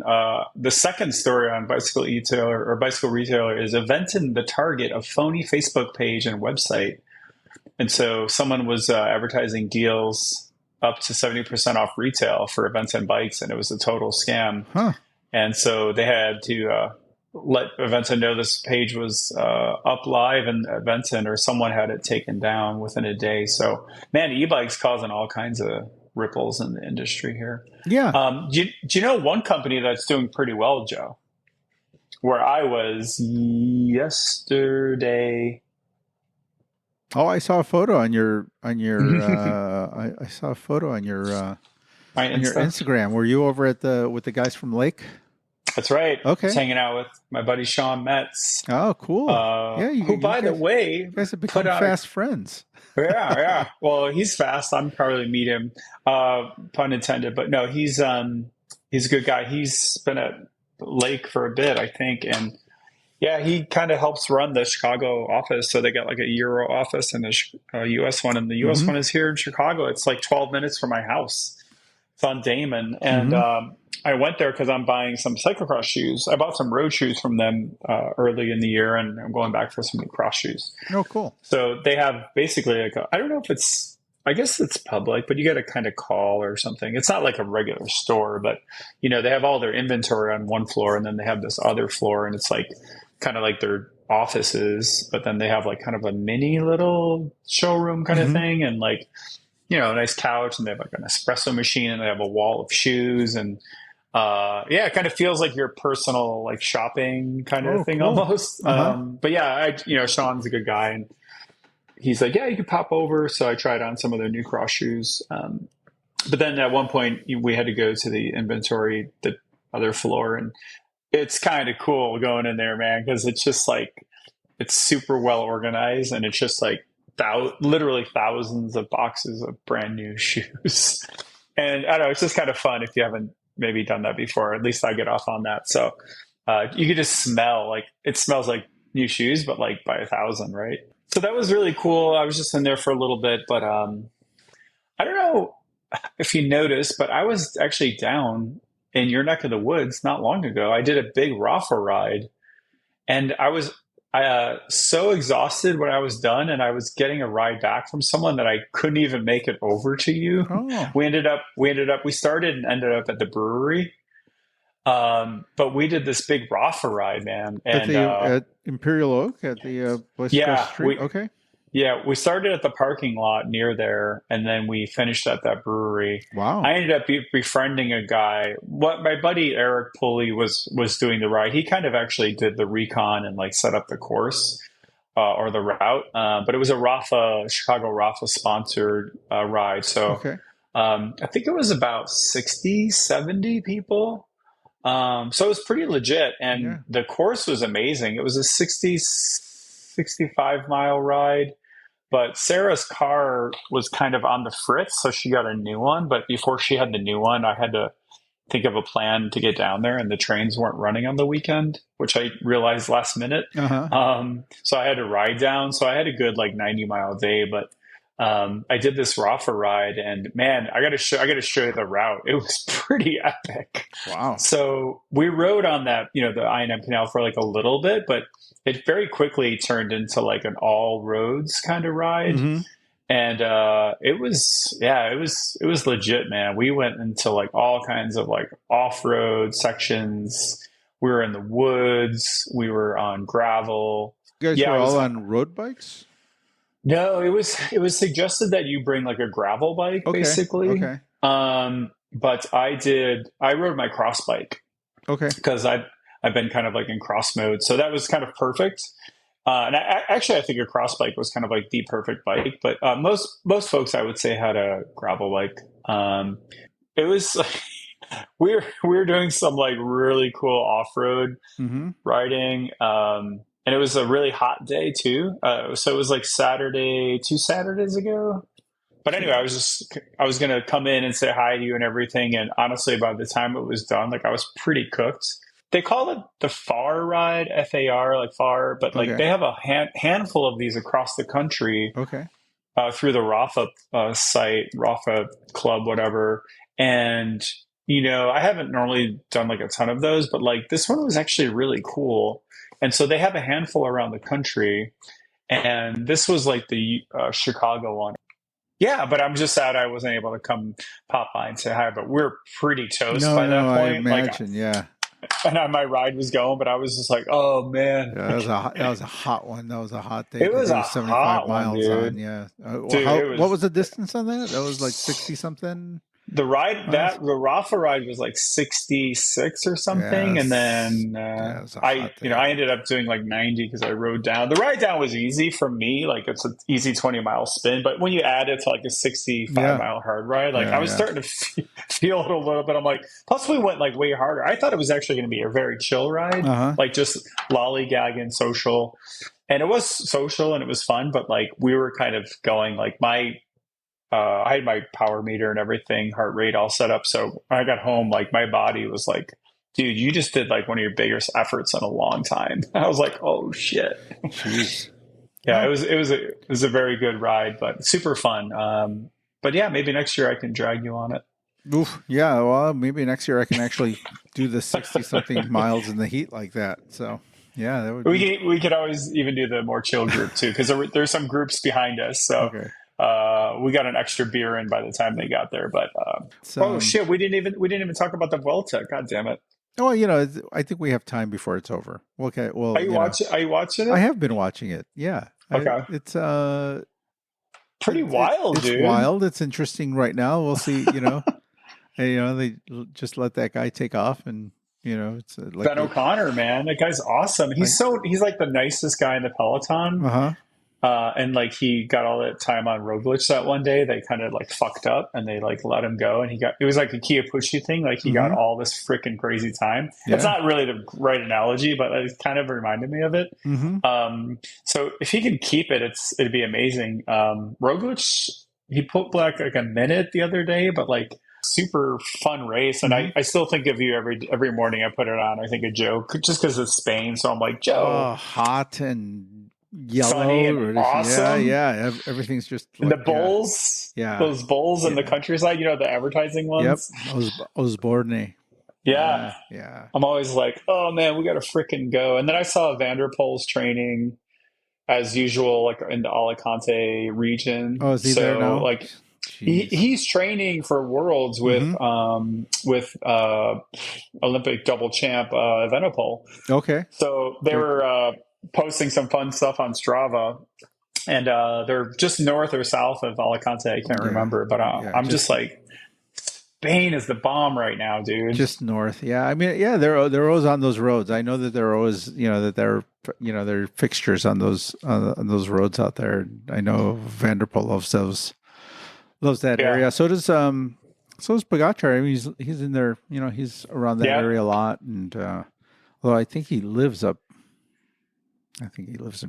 the second story on Bicycle Retailer or Bicycle Retailer is Aventon, the target of phony Facebook page and website. And so someone was advertising deals up to 70% off retail for Aventon bikes, and it was a total scam. huh. And so they had to let Aventon know this page was up live in Aventon, or someone had it taken down within a day. So, man, e-bikes causing all kinds of ripples in the industry here. Yeah. Do you know one company that's doing pretty well, Joe? Where I was yesterday. Oh, I saw a photo on your I saw a photo on your My on your Insta. Instagram. Were you over with the guys from Lake? That's right. I Okay. was hanging out with my buddy Sean Metz, Oh, cool. Yeah, who, by the way, you guys have put become out fast friends. yeah, yeah. Well, he's fast. I'm probably medium, pun intended. But no, he's a good guy. He's been at Lake for a bit, I think, and yeah, he kind of helps run the Chicago office. So they got like a Euro office and a U.S. one, and the U.S. Mm-hmm. one is here in Chicago. It's like 12 minutes from my house. It's on Damon, and Mm-hmm. I went there because I'm buying some cyclocross shoes. I bought some road shoes from them early in the year, and I'm going back for some new cross shoes. Oh, cool. So they have basically like I don't know if it's, I guess it's public, but you got to kind of call or something. It's not like a regular store, but they have all their inventory on one floor, and then they have this other floor, and it's like kind of like their offices, but then they have like kind of a mini little showroom kind of Mm-hmm. thing, and like a nice couch, and they have like an espresso machine, and they have a wall of shoes, and yeah, it kind of feels like your personal like shopping kind of Oh, thing cool. almost. Uh-huh. But yeah, Sean's a good guy, and he's like, yeah, you could pop over. So I tried on some of their new cross shoes. But then at one point we had to go to the inventory, the other floor, and it's kind of cool going in there, man, because it's just like it's super well organized, and it's just like literally thousands of boxes of brand new shoes. And I don't know, it's just kind of fun if you haven't maybe done that before. At least I get off on that. So you could just smell like it smells like new shoes, but like by 1,000, right? So that was really cool. I was just in there for a little bit, but I don't know if you noticed, but I was actually down in your neck of the woods not long ago. I did a big Rapha ride, and I was so exhausted when I was done, and I was getting a ride back from someone that I couldn't even make it over to you. Oh. We started and ended up at the brewery. But we did this big Rapha ride, man. And At Imperial Oak at the place across the street. Okay. we started at the parking lot near there, and then we finished at that brewery. Wow. I ended up befriending a guy. What my buddy Eric Pulley was doing the ride. He kind of actually did the recon and like set up the course or the route. But it was a Chicago Rapha sponsored ride. So Okay. I think it was about 60, 70 people. So it was pretty legit, and Yeah. the course was amazing. It was a 65-mile ride, but Sarah's car was kind of on the fritz, so she got a new one. But before she had the new one, I had to think of a plan to get down there, and the trains weren't running on the weekend, which I realized last minute. Uh-huh. So I had to ride down. So I had a good like 90-mile day, but I did this Rapha ride, and man, I got to show you the route. It was pretty epic. Wow. So we rode on that, the I&M Canal for like a little bit, but it very quickly turned into like an all roads kind of ride. Mm-hmm. And it was legit, man. We went into like all kinds of like off-road sections. We were in the woods. We were on gravel. You guys were all on road bikes? No, it was suggested that you bring like a gravel bike, Okay. basically. Okay. But I rode my cross bike Okay. because I've been kind of like in cross mode. So that was kind of perfect. And actually, I think a cross bike was kind of like the perfect bike. But most folks, I would say, had a gravel bike. It was like, we were doing some like really cool off road Mm-hmm. riding, and it was a really hot day too. So it was like Saturday, 2 Saturdays ago. But anyway, I was gonna come in and say hi to you and everything. And honestly, by the time it was done, like I was pretty cooked. They call it the FAR ride, FAR, like FAR, but like Okay. they have a handful of these across the country Okay. through the Rapha site, Rapha Club, whatever. And I haven't normally done like a ton of those, but like this one was actually really cool. And so they have a handful around the country, and this was like the Chicago one. Yeah, but I'm just sad I wasn't able to come pop by and say hi. But we're pretty toast No, by no, that I point. Like, imagine. Yeah. and my ride was going, but I was just like, oh man, Yeah, that was a hot one. That was a hot day it to was do a 75 hot one, miles on. dude. Yeah. Dude, it What was was the distance on that? That was like 60 something miles. the Rafa ride was like 66 or something, and Yes. then Yeah, it was a I hot I day. ended up doing like 90 because I rode down. The ride down was easy for me, like it's an easy 20-mile spin. But when you add it to like a 65 Yeah. mile hard ride, like I Yeah. was Yeah. starting to feel it a little bit. I'm like, plus we went like way harder. I thought it was actually going to be a very chill ride, Uh-huh. like just lollygagging, social. And it was social and it was fun, but like we were kind of going like I had my power meter and everything, heart rate all set up. So when I got home, like my body was like, dude, you just did like one of your biggest efforts in a long time. I was like, oh shit. Jeez. Yeah, Oh. it was a very good ride, but super fun. But yeah, maybe next year I can drag you on Oof. Yeah. Well, maybe next year I can actually do the 60 something it. miles in the heat like that. So, yeah, that would be We could always even do the more chill group too, because there's some groups behind us. So okay. we got an extra beer in by the time they got there. But It's, oh shit, we didn't even talk about the Vuelta. God damn it! well, I think we have time before it's over. Okay. Well, Are you watching I it? have been watching it. Yeah. Okay, It's pretty wild, it's dude. wild. It's interesting right now. We'll see. And, they just let that guy take off, and it's like Ben O'Connor, man, that guy's awesome. like He's like the nicest guy in the peloton. uh-huh. And like he got all that time on Roglic that one day, they kind of like fucked up and they like let him go. And it was like a Kia Pushy thing. Like he got Mm-hmm. all this freaking crazy time. It's Yeah. not really the right analogy, but it kind of reminded me of it. Mm-hmm. So if he can keep it, it'd be amazing. Roglic, he put like a minute the other day, but like super fun race. And Mm-hmm. I still think of you every morning I put it on. I think of Joe just because it's Spain. So I'm like, Oh, Joe, hot and sunny yellow. and Yeah, awesome. yeah. Everything's just And the like bulls, yeah, those bulls in the yeah. countryside, the advertising Yep. ones. Osborne. Yeah. Yeah, yeah. I'm always like, oh man, we got to freaking go. And then I saw Vanderpool's training as usual, like in the Alicante region. Oh, is he there So now? like Jeez. he's training for Worlds Mm-hmm. with Olympic double champ Evenepoel. Okay. So they Very were cool. posting some fun stuff on Strava. And they're just north or south of Alicante. I can't Yeah. remember, but Yeah. I'm just like, Spain is the bomb right now, dude. Just north. Yeah. I mean, yeah, they're always on those roads. I know that they're always, that they're fixtures on those roads out there. I know Vanderpool loves that Yeah, area. So does Pogacar. I mean, he's in there, he's around that yeah. area a lot, and although I think he lives in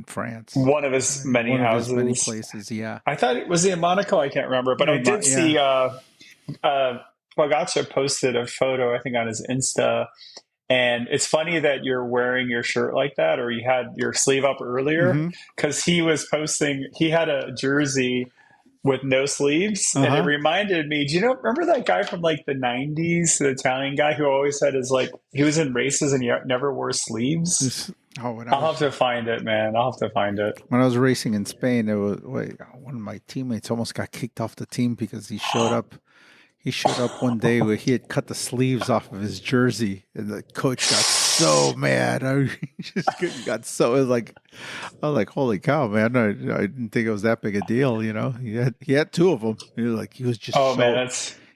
France. One of his many One of his many houses. places, yeah. I thought it was in Monaco. I can't remember, but I did Yeah. see Pogacar posted a photo, I think, on his Insta. And it's funny that you're wearing your shirt like that, or you had your sleeve up earlier, Mm-hmm. because he was posting. He had a jersey with no sleeves, and it Uh-huh. reminded me. Do you remember that guy from like the '90s, the Italian guy who always had his like he was in races and he never wore sleeves? When I'll have to find it, man. I'll have to find it. I was racing in Spain, one of my teammates almost got kicked off the team because he showed up. He showed up one day where he had cut the sleeves off of his jersey, and the coach got so mad. It was like, I was like, "Holy cow, man! I didn't think it was that big a deal." He had two of them. He was just Oh man,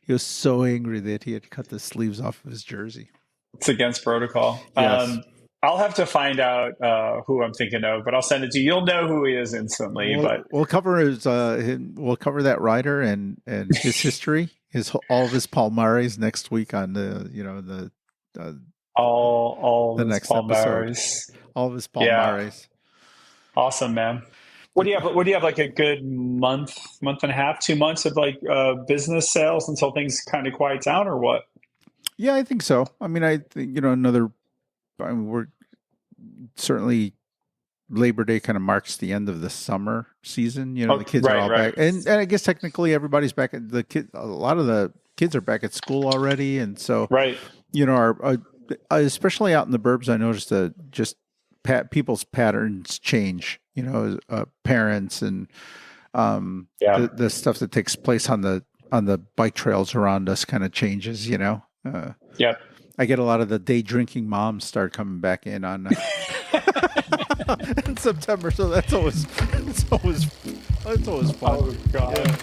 he was so angry that he had cut the sleeves off of his jersey. it's against protocol. Yes. I'll have to find out who I'm thinking of, but I'll send it to you. You'll know who he is instantly. But We'll cover we'll cover that rider and his history, all of his palmares next week on uh, all the of his next episode. Palmares. All of his Yeah, palmares. awesome, man. What do you have? What do you have? Like a good month and a half, 2 months of like business sales until things kind of quiet down, or what? Yeah, I think so. I mean, I think another. I mean, we're certainly Labor Day kind of marks the end of the summer season. The Oh, kids are right, all right, back, and I guess technically everybody's back. At the kid, a lot of the kids are back at school already, and so right. our especially out in the burbs, I noticed that just people's patterns change. Parents and Yeah, the stuff that takes place on the bike trails around us kind of changes. yep. I get a lot of the day drinking moms start coming back in on in September, so that's always fun. Oh God. Yeah.